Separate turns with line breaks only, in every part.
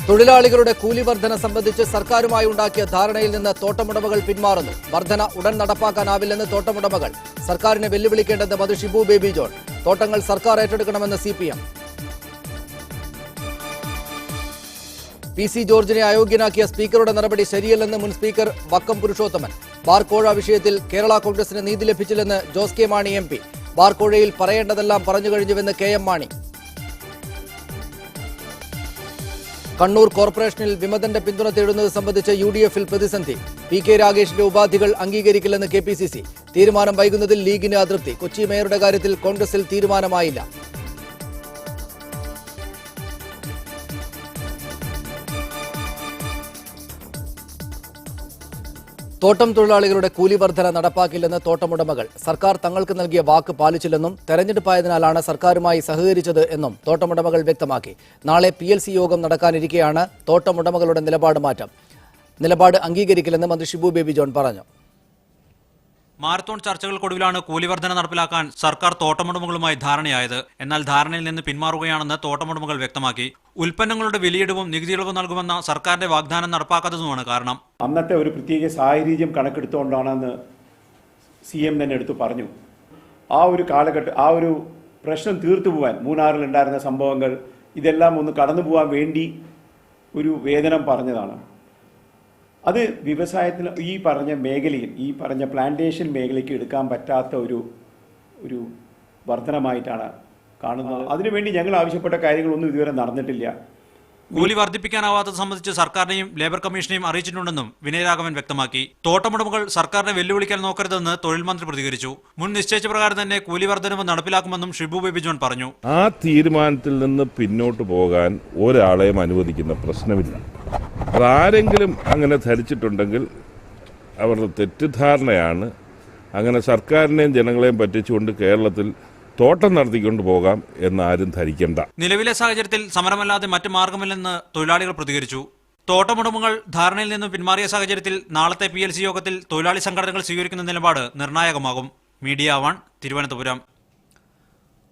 തൊഴിലാളികളുടെ കൂലി വർധന സംബന്ധിച്ച് സർക്കാരുമായി ഉണ്ടാക്കിയ ധാരണയിൽ നിന്ന് തോട്ടമുടമകൾ പിന്മാറുന്നു. വർധന ഉടൻ നടപ്പാക്കാനാവില്ലെന്ന് തോട്ടമുടമകൾ. സർക്കാരിനെ വെല്ലുവിളിക്കേണ്ടെന്ന് മന്ത്രി ഷിബു ബേബി ജോൺ. തോട്ടങ്ങൾ സർക്കാർ ഏറ്റെടുക്കണമെന്ന് CPM. PC ജോർജിനെ അയോഗ്യനാക്കിയ സ്പീക്കറുടെ നടപടി ശരിയല്ലെന്ന് മുൻ സ്പീക്കർ വക്കം പുരുഷോത്തമൻ. ബാർക്കോഴ വിഷയത്തിൽ കേരള കോൺഗ്രസിന് നീതി ലഭിച്ചില്ലെന്ന് ജോസ് കെ മാണി MP. ബാർക്കോഴയിൽ പറയേണ്ടതെല്ലാം പറഞ്ഞു കഴിഞ്ഞുവെന്ന് KM മാണി. കണ്ണൂർ കോർപ്പറേഷനിൽ വിമതന്റെ പിന്തുണ തേടുന്നത് സംബന്ധിച്ച് UDF-ൽ പ്രതിസന്ധി. PK രാഗേഷിന്റെ ഉപാധികൾ അംഗീകരിക്കില്ലെന്ന് KPCC. തീരുമാനം വൈകുന്നതിൽ ലീഗിന് അതൃപ്തി. കൊച്ചി മേയറുടെ കാര്യത്തിൽ കോൺഗ്രസിൽ തീരുമാനമായില്ല. തോട്ടം തൊഴിലാളികളുടെ കൂലി വർധന നടപ്പാക്കില്ലെന്ന് തോട്ടമുടമകൾ. സർക്കാർ തങ്ങൾക്ക് നൽകിയ വാക്ക് പാലിച്ചില്ലെന്നും തെരഞ്ഞെടുപ്പായതിനാലാണ് സർക്കാരുമായി സഹകരിച്ചത് എന്നും തോട്ടമുടമകൾ വ്യക്തമാക്കി. നാളെ PLC യോഗം നടക്കാനിരിക്കെയാണ് തോട്ടമുടമകളുടെ നിലപാട് അംഗീകരിക്കില്ലെന്ന് മന്ത്രി ഷിബു ബേബി ജോൺ പറഞ്ഞു.
മാരത്തോൺ ചർച്ചകൾക്കൊടുവിലാണ് കൂലി വർധന നടപ്പിലാക്കാൻ സർക്കാർ തോട്ടമുടമകളുമായി ധാരണയായത്. എന്നാൽ ധാരണയിൽ നിന്ന് പിന്മാറുകയാണെന്ന് തോട്ടമുടമകൾ വ്യക്തമാക്കി. ഉൽപ്പന്നങ്ങളുടെ വിലയിടിവും നികുതിയിളവും നൽകുമെന്ന സർക്കാരിന്റെ വാഗ്ദാനം നടപ്പാക്കാത്തതുമാണ് കാരണം.
അന്നത്തെ ഒരു പ്രത്യേക സാഹചര്യം കണക്കെടുത്തുകൊണ്ടാണെന്ന് CM തന്നെ എടുത്തു പറഞ്ഞു. ആ ഒരു കാലഘട്ടം, ആ ഒരു പ്രശ്നം തീർത്തു പോകാൻ, മൂന്നാറിലുണ്ടായിരുന്ന സംഭവങ്ങൾ ഇതെല്ലാം ഒന്ന് കടന്നു പോകാൻ വേണ്ടി ഒരു വേതനം പറഞ്ഞതാണ്. അത് വ്യവസായത്തിന് ഈ പറഞ്ഞ മേഖലയിൽ, ഈ പറഞ്ഞ പ്ലാന്റേഷൻ മേഖലയ്ക്ക് എടുക്കാൻ പറ്റാത്ത ഒരു വർധനമായിട്ടാണ് കാണുന്നത്. അതിനുവേണ്ടി ഞങ്ങൾ ആവശ്യപ്പെട്ട കാര്യങ്ങളൊന്നും ഇതുവരെ നടന്നിട്ടില്ല.
കൂലി വർദ്ധിപ്പിക്കാനാവാത്തത് സംബന്ധിച്ച് സർക്കാരിനെയും ലേബർ കമ്മീഷനെയും അറിയിച്ചിട്ടുണ്ടെന്നും വിനയരാഘവൻ വ്യക്തമാക്കി. തോട്ടമുടമകൾ സർക്കാരിനെ വെല്ലുവിളിക്കാൻ നോക്കരുതെന്ന് തൊഴിൽ മന്ത്രി പ്രതികരിച്ചു. മുൻ നിശ്ചയിച്ച പ്രകാരം തന്നെ കൂലി വർധനവ് നടപ്പിലാക്കുമെന്നും ഷിബു ബേബി ജോൺ പറഞ്ഞു.
ആ തീരുമാനത്തിൽ നിന്ന് പിന്നോട്ട് പോകാൻ ഒരാളെയും അനുവദിക്കുന്ന പ്രശ്നമില്ല. അതാരെങ്കിലും അങ്ങനെ ധരിച്ചിട്ടുണ്ടെങ്കിൽ അവരുടെ തെറ്റിദ്ധാരണയാണ്. അങ്ങനെ സർക്കാരിനെയും ജനങ്ങളെയും പറ്റിച്ചുകൊണ്ട് കേരളത്തിൽ തോട്ടം നടത്തിക്കൊണ്ട് പോകാം എന്നാരും ധരിക്കേണ്ട.
നിലവിലെ സാഹചര്യത്തിൽ സമരമല്ലാതെ മറ്റു മാർഗമില്ലെന്ന് തൊഴിലാളികൾ പ്രതികരിച്ചു. തോട്ടമുടമകൾ ധാരണയിൽ നിന്നും പിന്മാറിയ സാഹചര്യത്തിൽ നാളത്തെ PLC യോഗത്തിൽ തൊഴിലാളി സംഘടനകൾ സ്വീകരിക്കുന്ന നിലപാട് നിർണായകമാകും. മീഡിയ 1 തിരുവനന്തപുരം.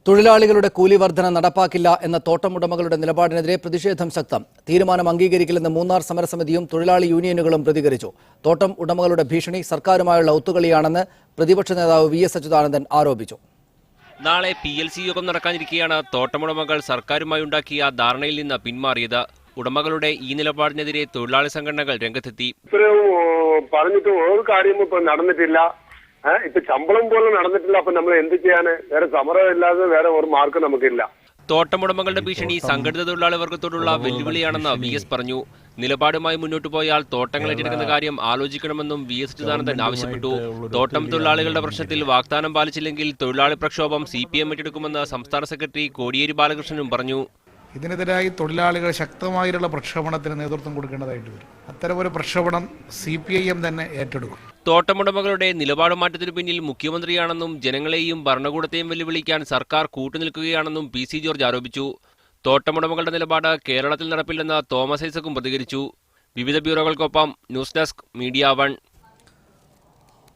തൊഴിലാളികളുടെ കൂലി വർധന നടപ്പാക്കില്ല എന്ന തോട്ടമുടമകളുടെ നിലപാടിനെതിരെ പ്രതിഷേധം ശക്തം. തീരുമാനം അംഗീകരിക്കില്ലെന്ന് മൂന്നാർ സമരസമിതിയും തൊഴിലാളി യൂണിയനുകളും പ്രതികരിച്ചു. തോട്ടം ഉടമകളുടെ ഭീഷണി സർക്കാരുമായുള്ള ഒത്തുകളിയാണെന്ന് പ്രതിപക്ഷ നേതാവ് VS അച്യുതാനന്ദൻ ആരോപിച്ചു.
നാളെ PLC യോഗം നടക്കാനിരിക്കെയാണ് തോട്ടമുടമകൾ സർക്കാരുമായി ഉണ്ടാക്കിയ ധാരണയിൽ നിന്ന് പിന്മാറിയത്. ഉടമകളുടെ ഈ നിലപാടിനെതിരെ തൊഴിലാളി സംഘടനകൾ രംഗത്തെത്തി.
പറഞ്ഞിട്ട് ഒരു കാര്യവും ഇപ്പൊ നടന്നിട്ടില്ല. ഇപ്പൊ ശമ്പളം പോലും നടന്നിട്ടില്ല. അപ്പൊ നമ്മൾ എന്ത് ചെയ്യാന്? വേറെ സമരമില്ലാതെ വേറെ ഒരു മാർഗം നമുക്കില്ല.
തോട്ടമുടമകളുടെ ഭീഷണി സംഘടിത തൊഴിലാളി വർഗത്തോടുള്ള വെല്ലുവിളിയാണെന്ന് VS പറഞ്ഞു. നിലപാടുമായി മുന്നോട്ടു പോയാൽ തോട്ടങ്ങൾ ഏറ്റെടുക്കുന്ന കാര്യം ആലോചിക്കണമെന്നും VS അച്യുതാനന്ദൻ ആവശ്യപ്പെട്ടു. തോട്ടം തൊഴിലാളികളുടെ പ്രശ്നത്തിൽ വാഗ്ദാനം പാലിച്ചില്ലെങ്കിൽ തൊഴിലാളി പ്രക്ഷോഭം CPM ഏറ്റെടുക്കുമെന്ന് സംസ്ഥാന സെക്രട്ടറി കോടിയേരി ബാലകൃഷ്ണനും പറഞ്ഞു.
ഇതിനെതിരായി തൊഴിലാളികൾ ശക്തമായിട്ടുള്ള പ്രക്ഷോഭണത്തിന് നേതൃത്വം കൊടുക്കേണ്ടതായിട്ട് വരും. അത്തരമൊരു പ്രക്ഷോഭണം CPIM തന്നെ ഏറ്റെടുക്കും.
തോട്ടമുടമകളുടെ നിലപാട് മാറ്റത്തിനു പിന്നിൽ മുഖ്യമന്ത്രിയാണെന്നും ജനങ്ങളെയും ഭരണകൂടത്തെയും വെല്ലുവിളിക്കാൻ സർക്കാർ കൂട്ടുനിൽക്കുകയാണെന്നും PC ജോർജ് ആരോപിച്ചു. തോട്ടമുടമകളുടെ നിലപാട് കേരളത്തിൽ നടപ്പില്ലെന്ന് തോമസ് ഐസക്കും പ്രതികരിച്ചു. വിവിധ ബ്യൂറോകൾക്കൊപ്പം ന്യൂസ് ഡെസ്ക് മീഡിയ 1.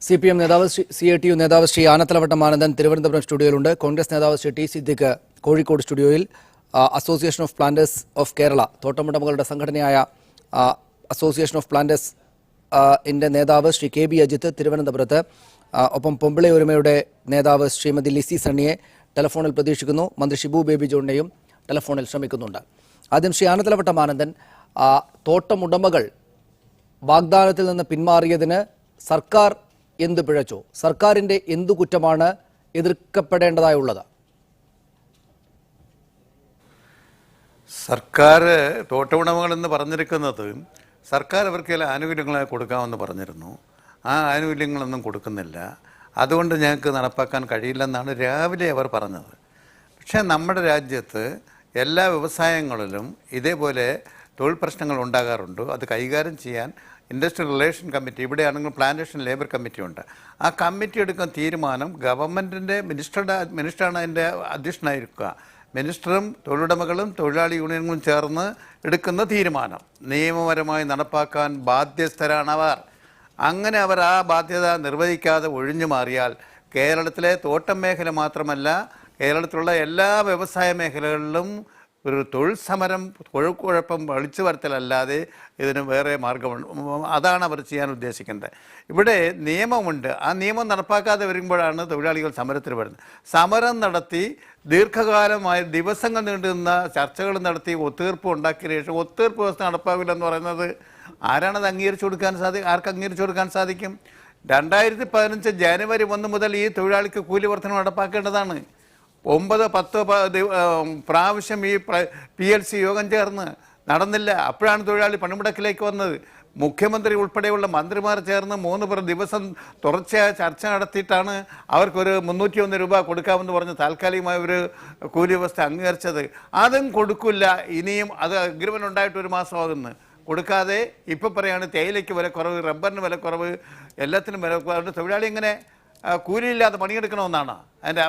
CPM നേതാവ് CATU നേതാവ് ശ്രീ ആനത്തലവട്ടം ആനന്ദൻ തിരുവനന്തപുരം സ്റ്റുഡിയോയിലുണ്ട്. കോൺഗ്രസ് നേതാവ് ശ്രീ T സിദ്ദിഖ് കോഴിക്കോട് സ്റ്റുഡിയോയിൽ. Association of planters of Kerala, തോട്ടമുടമകളുടെ സംഘടനയായ അസോസിയേഷൻ ഓഫ് പ്ലാന്റേഴ്സ് ന്റെ നേതാവ് ശ്രീ KB അജിത്ത് തിരുവനന്തപുരത്ത്. ഒപ്പം പൊമ്പിളി ഒരുമയുടെ നേതാവ് ശ്രീമതി ലിസി സണ്ണിയെ ടെലഫോണിൽ പ്രതീക്ഷിക്കുന്നു. മന്ത്രി ഷിബു ബേബി ജോണിനെയും ടെലഫോണിൽ ശ്രമിക്കുന്നുണ്ട്. ആദ്യം ശ്രീ ആനത്തലവട്ടം ആനന്ദൻ, തോട്ടമുടമകൾ വാഗ്ദാനത്തിൽ നിന്ന് പിന്മാറിയതിന് സർക്കാർ എന്ത് പിഴച്ചു? സർക്കാരിൻ്റെ എന്തു കുറ്റമാണ് എതിർക്കപ്പെടേണ്ടതായുള്ളത്?
സർക്കാർ തോട്ടമുടമകളെന്ന് പറഞ്ഞിരിക്കുന്നത് സർക്കാർ അവർക്ക് ചില ആനുകൂല്യങ്ങളെ കൊടുക്കാമെന്ന് പറഞ്ഞിരുന്നു. ആ ആനുകൂല്യങ്ങളൊന്നും കൊടുക്കുന്നില്ല. അതുകൊണ്ട് ഞങ്ങൾക്ക് നടപ്പാക്കാൻ കഴിയില്ലെന്നാണ് രാവിലെ അവർ പറഞ്ഞത്. പക്ഷേ നമ്മുടെ രാജ്യത്ത് എല്ലാ വ്യവസായങ്ങളിലും ഇതേപോലെ തൊഴിൽ പ്രശ്നങ്ങൾ ഉണ്ടാകാറുണ്ട്. അത് കൈകാര്യം ചെയ്യാൻ ഇൻഡസ്ട്രിയൽ റിലേഷൻ കമ്മിറ്റി, ഇവിടെയാണെങ്കിൽ പ്ലാന്റേഷൻ ലേബർ കമ്മിറ്റി ഉണ്ട്. ആ കമ്മിറ്റി എടുക്കുന്ന തീരുമാനം ഗവൺമെൻറ്റിൻ്റെ മിനിസ്റ്ററാണ് അതിൻ്റെ അധ്യക്ഷനായിരിക്കുക. മിനിസ്റ്ററും തൊഴിലുടമകളും തൊഴിലാളി യൂണിയനുകളും ചേർന്ന് എടുക്കുന്ന തീരുമാനം നിയമപരമായി നടപ്പാക്കാൻ ബാധ്യസ്ഥരാണവർ. അങ്ങനെ അവർ ആ ബാധ്യത നിർവഹിക്കാതെ ഒഴിഞ്ഞു മാറിയാൽ കേരളത്തിലെ തോട്ടം മേഖല മാത്രമല്ല കേരളത്തിലുള്ള എല്ലാ വ്യവസായ മേഖലകളിലും ഒരു തൊഴിൽ സമരം കുഴപ്പം വിളിച്ചു വരുത്തലല്ലാതെ ഇതിന് വേറെ മാർഗമുണ്ട്. അതാണ് അവർ ചെയ്യാൻ ഉദ്ദേശിക്കുന്നത്. ഇവിടെ നിയമമുണ്ട്, ആ നിയമം നടപ്പാക്കാതെ വരുമ്പോഴാണ് തൊഴിലാളികൾ സമരത്തിൽ വരുന്നത്. സമരം നടത്തി ദീർഘകാലമായി ദിവസങ്ങൾ നീണ്ടുനിന്ന ചർച്ചകൾ നടത്തി ഒത്തുതീർപ്പ് ഉണ്ടാക്കിയ ശേഷം ഒത്തുതീർപ്പ് വ്യവസ്ഥ നടപ്പാക്കില്ലെന്ന് പറയുന്നത് ആരാണത് അംഗീകരിച്ചു കൊടുക്കാൻ ആർക്ക് അംഗീകരിച്ചു കൊടുക്കാൻ സാധിക്കും? 2015 ജനുവരി 1 മുതൽ ഈ തൊഴിലാളിക്ക് കൂലി വർധന നടപ്പാക്കേണ്ടതാണ്. 9-10 പ്രാവശ്യം ഈ PLC യോഗം ചേർന്ന് നടന്നില്ല. അപ്പോഴാണ് തൊഴിലാളി പണിമുടക്കിലേക്ക് വന്നത്. മുഖ്യമന്ത്രി ഉൾപ്പെടെയുള്ള മന്ത്രിമാർ ചേർന്ന് 3 ദിവസം തുടർച്ചയായ ചർച്ച നടത്തിയിട്ടാണ് അവർക്കൊരു 301 രൂപ കൊടുക്കാമെന്ന് പറഞ്ഞ് താൽക്കാലികമായ ഒരു കൂലി വ്യവസ്ഥ അംഗീകരിച്ചത്. അതും കൊടുക്കില്ല. ഇനിയും അത് അഗ്രിമെൻ്റ് ഉണ്ടായിട്ട് 1 മാസമാകുന്നു കൊടുക്കാതെ. ഇപ്പം പറയാണ് തേയിലയ്ക്ക് വിലക്കുറവ്, റബ്ബറിന് വിലക്കുറവ്, എല്ലാത്തിനും വിലക്കുറവ്. തൊഴിലാളി ഇങ്ങനെ കൂലിയില്ലാതെ പണിയെടുക്കണമെന്നാണ് അതിൻ്റെ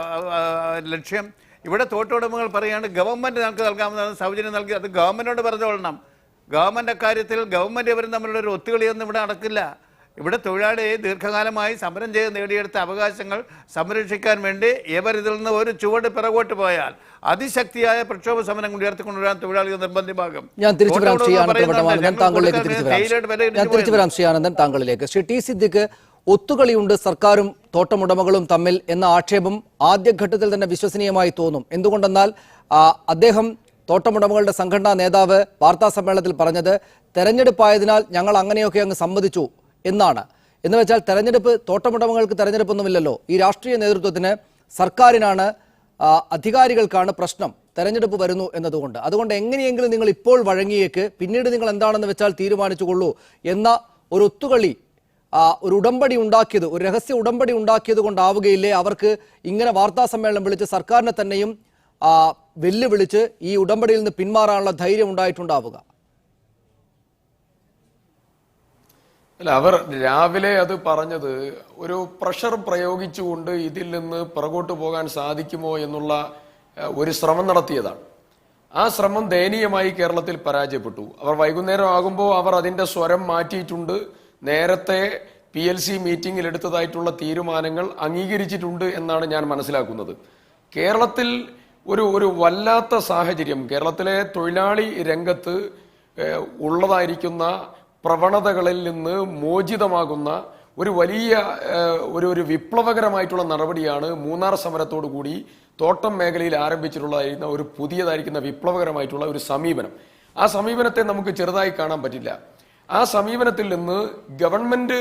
ലക്ഷ്യം. ഇവിടെ തോട്ടുടമകൾ പറയുകയാണ് ഗവൺമെൻറ് നമുക്ക് നൽകാമെന്നാണ്, സൗജന്യം നൽകി. അത് ഗവൺമെൻറ്റിനോട് പറഞ്ഞുകൊള്ളണം. ഗവൺമെൻറ് അക്കാര്യത്തിൽ ഗവൺമെൻറ് ഇവരും തമ്മിലുള്ള ഒരു ഒത്തുകളിയൊന്നും ഇവിടെ നടക്കില്ല. ഇവിടെ തൊഴിലാളി ദീർഘകാലമായി സമരം ചെയ്ത് നേടിയെടുത്ത അവകാശങ്ങൾ സംരക്ഷിക്കാൻ വേണ്ടി ഇവർ ഇതിൽ നിന്ന് ഒരു ചുവട് പിറകോട്ട് പോയാൽ അതിശക്തിയായ പ്രക്ഷോഭ സമരം ഉയർത്തിക്കൊണ്ടുവരാൻ തൊഴിലാളികൾ നിർബന്ധിഭാഗം.
ഞാൻ തിരിച്ചു വരാം ശ്രീ ആനന്ദൻ താങ്കളിലേക്ക്. ശ്രീ ടി സിദ്ദിഖ്, ഒത്തുകളിയുണ്ട് സർക്കാരും തോട്ടമുടമകളും തമ്മിൽ എന്ന ആക്ഷേപം ആദ്യഘട്ടത്തിൽ തന്നെ വിശ്വസനീയമായി തോന്നും. എന്തുകൊണ്ടെന്നാൽ അദ്ദേഹം, തോട്ടമുടമകളുടെ സംഘടനാ നേതാവ്, വാർത്താ സമ്മേളനത്തിൽ പറഞ്ഞത് തെരഞ്ഞെടുപ്പായതിനാൽ ഞങ്ങൾ അങ്ങനെയൊക്കെ അങ്ങ് സമ്മതിച്ചു എന്നാണ്. എന്ന് വെച്ചാൽ തെരഞ്ഞെടുപ്പ്, തോട്ടമുടമകൾക്ക് തെരഞ്ഞെടുപ്പൊന്നുമില്ലല്ലോ. ഈ രാഷ്ട്രീയ നേതൃത്വത്തിന്, സർക്കാരിനാണ്, അധികാരികൾക്കാണ് പ്രശ്നം തെരഞ്ഞെടുപ്പ് വരുന്നു എന്നതുകൊണ്ട്. അതുകൊണ്ട് എങ്ങനെയെങ്കിലും നിങ്ങൾ ഇപ്പോൾ വഴങ്ങിയേക്ക്, പിന്നീട് നിങ്ങൾ എന്താണെന്ന് വെച്ചാൽ തീരുമാനിച്ചുകൊള്ളൂ എന്ന ഒരു ഒത്തുകളി, ഒരു ഉടമ്പടി ഉണ്ടാക്കിയത്, ഒരു രഹസ്യ ഉടമ്പടി ഉണ്ടാക്കിയത് കൊണ്ടാവുകയില്ലേ അവർക്ക് ഇങ്ങനെ വാർത്താ സമ്മേളനം വിളിച്ച് സർക്കാരിനെ തന്നെയും വെല്ലുവിളിച്ച് ഈ ഉടമ്പടിയിൽ നിന്ന് പിന്മാറാനുള്ള ധൈര്യം ഉണ്ടായിട്ടുണ്ടാവുക?
അല്ല, അവർ രാവിലെ അത് പറഞ്ഞത് ഒരു പ്രഷർ പ്രയോഗിച്ചുകൊണ്ട് ഇതിൽ നിന്ന് പുറകോട്ട് പോകാൻ സാധിക്കുമോ എന്നുള്ള ഒരു ശ്രമം നടത്തിയതാണ്. ആ ശ്രമം ദയനീയമായി കേരളത്തിൽ പരാജയപ്പെട്ടു. അവർ വൈകുന്നേരം ആകുമ്പോൾ അവർ അതിന്റെ സ്വരം മാറ്റിയിട്ടുണ്ട്. നേരത്തെ PLC മീറ്റിംഗിൽ എടുത്തതായിട്ടുള്ള തീരുമാനങ്ങൾ അംഗീകരിച്ചിട്ടുണ്ട് എന്നാണ് ഞാൻ മനസ്സിലാക്കുന്നത്. കേരളത്തിൽ ഒരു വല്ലാത്ത സാഹചര്യം, കേരളത്തിലെ തൊഴിലാളി രംഗത്ത് ഉള്ളതായിരിക്കുന്ന പ്രവണതകളിൽ നിന്ന് മോചിതമാകുന്ന ഒരു വലിയ ഒരു വിപ്ലവകരമായിട്ടുള്ള നടപടിയാണ് മൂന്നാർ സമരത്തോടു കൂടി തോട്ടം മേഖലയിൽ ആരംഭിച്ചിട്ടുള്ളതായിരുന്ന ഒരു പുതിയതായിരിക്കുന്ന വിപ്ലവകരമായിട്ടുള്ള ഒരു സമീപനം. ആ സമീപനത്തെ നമുക്ക് ചെറുതായി കാണാൻ പറ്റില്ല. ആ സമീപനത്തിൽ നിന്ന് ഗവൺമെന്റ്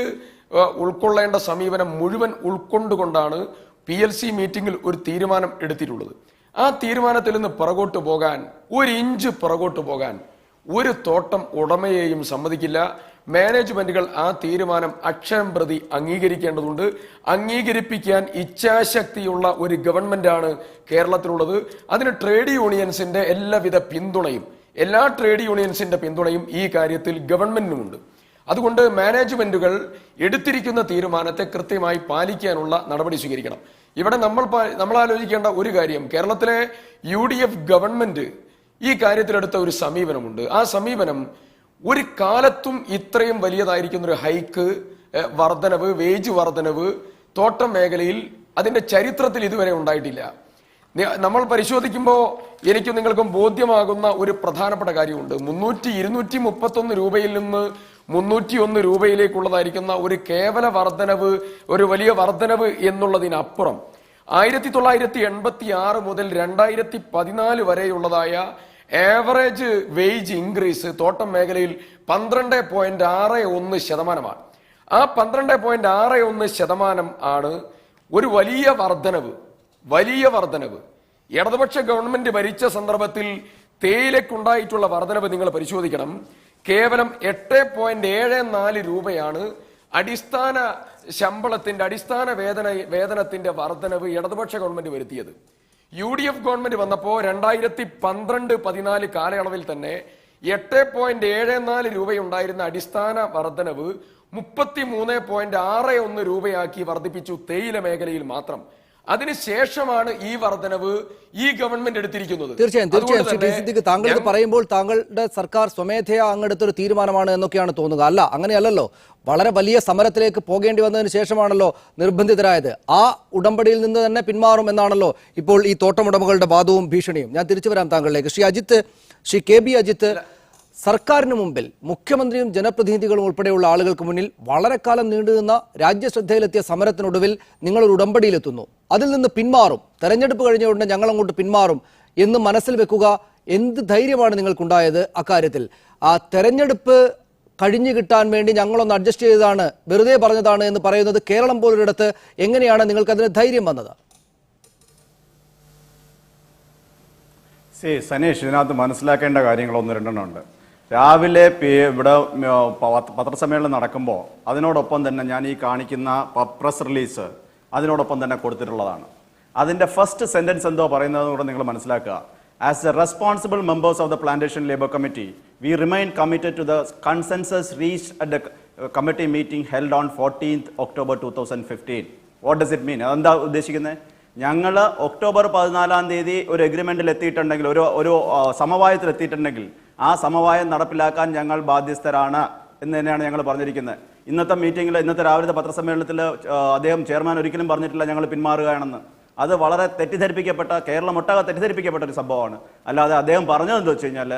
ഉൾക്കൊള്ളേണ്ട സമീപനം മുഴുവൻ ഉൾക്കൊണ്ടുകൊണ്ടാണ് PLC മീറ്റിംഗിൽ ഒരു തീരുമാനം എടുത്തിട്ടുള്ളത്. ആ തീരുമാനത്തിൽ നിന്ന് പുറകോട്ട് പോകാൻ, 1 ഇഞ്ച് പുറകോട്ട് പോകാൻ ഒരു തോട്ടം ഉടമയെയും സമ്മതിക്കില്ല. മാനേജ്മെന്റുകൾ ആ തീരുമാനം അക്ഷരം പ്രതി അംഗീകരിക്കേണ്ടതുണ്ട്. അംഗീകരിപ്പിക്കാൻ ഇച്ഛാശക്തിയുള്ള ഒരു ഗവൺമെന്റാണ് കേരളത്തിലുള്ളത്. അതിന് ട്രേഡ് യൂണിയൻസിന്റെ എല്ലാവിധ പിന്തുണയും, എല്ലാ ട്രേഡ് യൂണിയൻസിന്റെ പിന്തുണയും ഈ കാര്യത്തിൽ ഗവൺമെന്റിനുമുണ്ട്. അതുകൊണ്ട് മാനേജ്മെന്റുകൾ എടുത്തിരിക്കുന്ന തീരുമാനത്തെ കൃത്യമായി പാലിക്കാനുള്ള നടപടി സ്വീകരിക്കണം. ഇവിടെ നമ്മൾ ആലോചിക്കേണ്ട ഒരു കാര്യം, കേരളത്തിലെ UDF ഗവൺമെന്റ് ഈ കാര്യത്തിലെടുത്ത ഒരു സമീപനമുണ്ട്. ആ സമീപനം ഒരു കാലത്തും ഇത്രയും വലിയതായിരിക്കുന്ന ഒരു ഹൈക്ക്, വർധനവ്, വേജ് വർധനവ് തോട്ടം മേഖലയിൽ അതിന്റെ ചരിത്രത്തിൽ ഇതുവരെ ഉണ്ടായിട്ടില്ല. നമ്മൾ പരിശോധിക്കുമ്പോൾ എനിക്കും നിങ്ങൾക്കും ബോധ്യമാകുന്ന ഒരു പ്രധാനപ്പെട്ട കാര്യമുണ്ട്. 231 രൂപയിൽ നിന്ന് 301 രൂപയിലേക്കുള്ളതായിരിക്കുന്ന ഒരു കേവല വർധനവ്, ഒരു വലിയ വർധനവ് എന്നുള്ളതിനപ്പുറം 1986 മുതൽ 2014 വരെയുള്ളതായ ആവറേജ് വേജ് ഇൻക്രീസ് തോട്ടം മേഖലയിൽ 12.61%. ആ 12.61% ആണ് ഒരു വലിയ വർധനവ്. ഇടതുപക്ഷ ഗവൺമെന്റ് ഭരിച്ച സന്ദർഭത്തിൽ തേയിലക്കുണ്ടായിട്ടുള്ള വർധനവ് നിങ്ങൾ പരിശോധിക്കണം. കേവലം 8.74 രൂപയാണ് അടിസ്ഥാന ശമ്പളത്തിന്റെ, അടിസ്ഥാന വേതനത്തിന്റെ വർധനവ് ഇടതുപക്ഷ ഗവൺമെന്റ് വരുത്തിയത്. UDF ഗവൺമെന്റ് വന്നപ്പോൾ 2012-14 കാലയളവിൽ തന്നെ 8.74 രൂപയുണ്ടായിരുന്ന അടിസ്ഥാന വർധനവ് 33.61 രൂപയാക്കി വർദ്ധിപ്പിച്ചു തേയില മേഖലയിൽ മാത്രം. അതിനുശേഷമാണ് ഈ വർധനവ് ഈ ഗവൺമെന്റ് എടുത്തിരിക്കുന്നത്.
തീർച്ചയായും ശ്രീ ടി സിദ്ദിഖ്, താങ്കൾ ഇത് പറയുമ്പോൾ താങ്കളുടെ സർക്കാർ സ്വമേധയാ അങ്ങെടുത്തൊരു തീരുമാനമാണ് എന്നൊക്കെയാണ് തോന്നുക. അല്ല, അങ്ങനെയല്ലല്ലോ. വളരെ വലിയ സമരത്തിലേക്ക് പോകേണ്ടി വന്നതിന് ശേഷമാണല്ലോ നിർബന്ധിതരായത്. ആ ഉടമ്പടിയിൽ നിന്ന് തന്നെ പിന്മാറും എന്നാണല്ലോ ഇപ്പോൾ ഈ തോട്ടമുടമകളുടെ വാദവും ഭീഷണിയും. ഞാൻ തിരിച്ചു വരാം താങ്കളിലേക്ക്. ശ്രീ കെ ബി അജിത്ത്, സർക്കാരിന് മുമ്പിൽ മുഖ്യമന്ത്രിയും ജനപ്രതിനിധികളും ഉൾപ്പെടെയുള്ള ആളുകൾക്ക് മുന്നിൽ വളരെ കാലം നീണ്ടുനിന്ന രാജ്യശ്രദ്ധയിലെത്തിയ സമരത്തിനൊടുവിൽ നിങ്ങളൊരു ഉടമ്പടിയിലെത്തുന്നു. അതിൽ നിന്ന് പിന്മാറും, തെരഞ്ഞെടുപ്പ് കഴിഞ്ഞ ഉടനെ ഞങ്ങൾ അങ്ങോട്ട് പിന്മാറും എന്ന് മനസ്സിൽ വെക്കുക. എന്ത് ധൈര്യമാണ് നിങ്ങൾക്കുണ്ടായത് അക്കാര്യത്തിൽ? ആ തെരഞ്ഞെടുപ്പ് കഴിഞ്ഞു കിട്ടാൻ വേണ്ടി ഞങ്ങളൊന്ന് അഡ്ജസ്റ്റ് ചെയ്തതാണ്, വെറുതെ പറഞ്ഞതാണ് എന്ന് പറയുന്നത് കേരളം പോലൊരിടത്ത് എങ്ങനെയാണ് നിങ്ങൾക്ക് അതിന് ധൈര്യം വന്നത്?
സനീഷ്, ഇതിനകത്ത് മനസ്സിലാക്കേണ്ട കാര്യങ്ങൾ ഒന്ന് രണ്ടെണ്ണം ഉണ്ട്. രാവിലെ ഇവിടെ പത്രസമ്മേളനം നടക്കുമ്പോൾ അതിനോടൊപ്പം തന്നെ ഞാൻ ഈ കാണിക്കുന്ന പ്രസ് റിലീസ് അതിനോടൊപ്പം തന്നെ കൊടുത്തിട്ടുള്ളതാണ്. അതിൻ്റെ ഫസ്റ്റ് സെൻറ്റൻസ് എന്തോ പറയുന്നതുകൂടെ നിങ്ങൾ മനസ്സിലാക്കുക. As a responsible members of the plantation labour committee we remain committed to the consensus reached at the committee meeting held on 14th October 2015. What does it mean? അതെന്താ ഉദ്ദേശിക്കുന്നത്? ഞങ്ങൾ ഒക്ടോബർ 14 ഒരു എഗ്രിമെന്റിൽ എത്തിയിട്ടുണ്ടെങ്കിൽ, ഒരു സമവായത്തിൽ എത്തിയിട്ടുണ്ടെങ്കിൽ ആ സമവായം നടപ്പിലാക്കാൻ ഞങ്ങൾ ബാധ്യസ്ഥരാണ് എന്ന് തന്നെയാണ് ഞങ്ങൾ പറഞ്ഞിരിക്കുന്നത്. ഇന്നത്തെ മീറ്റിംഗിൽ, ഇന്നത്തെ രാവിലത്തെ പത്രസമ്മേളനത്തിൽ അദ്ദേഹം ചെയർമാൻ ഒരിക്കലും പറഞ്ഞിട്ടില്ല ഞങ്ങൾ പിന്മാറുകയാണെന്ന്. അത് വളരെ തെറ്റിദ്ധരിപ്പിക്കപ്പെട്ട, കേരളം ഒട്ടാകെ തെറ്റിദ്ധരിപ്പിക്കപ്പെട്ട ഒരു സംഭവമാണ്. അല്ലാതെ അദ്ദേഹം പറഞ്ഞതെന്ന് വെച്ച് കഴിഞ്ഞാൽ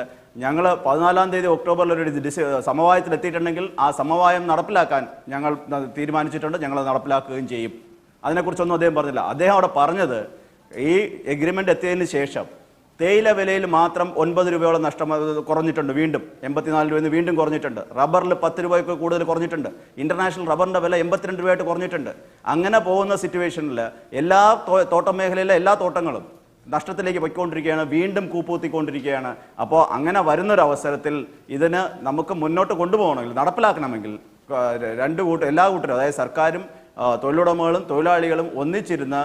ഞങ്ങൾ 14 ഒക്ടോബറിൽ ഒരു സമവായത്തിൽ എത്തിയിട്ടുണ്ടെങ്കിൽ ആ സമവായം നടപ്പിലാക്കാൻ ഞങ്ങൾ തീരുമാനിച്ചിട്ടുണ്ട്, ഞങ്ങൾ നടപ്പിലാക്കുകയും ചെയ്യും. അതിനെക്കുറിച്ചൊന്നും അദ്ദേഹം പറഞ്ഞില്ല. അദ്ദേഹം അവിടെ പറഞ്ഞത് ഈ എഗ്രിമെന്റ് എത്തിയതിന് ശേഷം തേയില വിലയിൽ മാത്രം 9 രൂപയോളം നഷ്ടം കുറഞ്ഞിട്ടുണ്ട്. വീണ്ടും 84 രൂപയിൽ നിന്ന് വീണ്ടും കുറഞ്ഞിട്ടുണ്ട്. റബ്ബറിൽ 10 രൂപയ്ക്ക് കൂടുതൽ കുറഞ്ഞിട്ടുണ്ട്. ഇന്റർനാഷണൽ റബ്ബറിന്റെ വില 82 രൂപയായിട്ട് കുറഞ്ഞിട്ടുണ്ട്. അങ്ങനെ പോകുന്ന സിറ്റുവേഷനിൽ എല്ലാ തോട്ടം മേഖലയിലെ എല്ലാ തോട്ടങ്ങളും നഷ്ടത്തിലേക്ക് പോയിക്കൊണ്ടിരിക്കുകയാണ്, വീണ്ടും കൂപ്പൂത്തിക്കൊണ്ടിരിക്കുകയാണ്. അപ്പോൾ അങ്ങനെ വരുന്നൊരവസരത്തിൽ ഇതിന് നമുക്ക് മുന്നോട്ട് കൊണ്ടുപോകണമെങ്കിൽ, നടപ്പിലാക്കണമെങ്കിൽ എല്ലാ കൂട്ടരും, അതായത് സർക്കാരും തൊഴിലുടമകളും തൊഴിലാളികളും ഒന്നിച്ചിരുന്ന്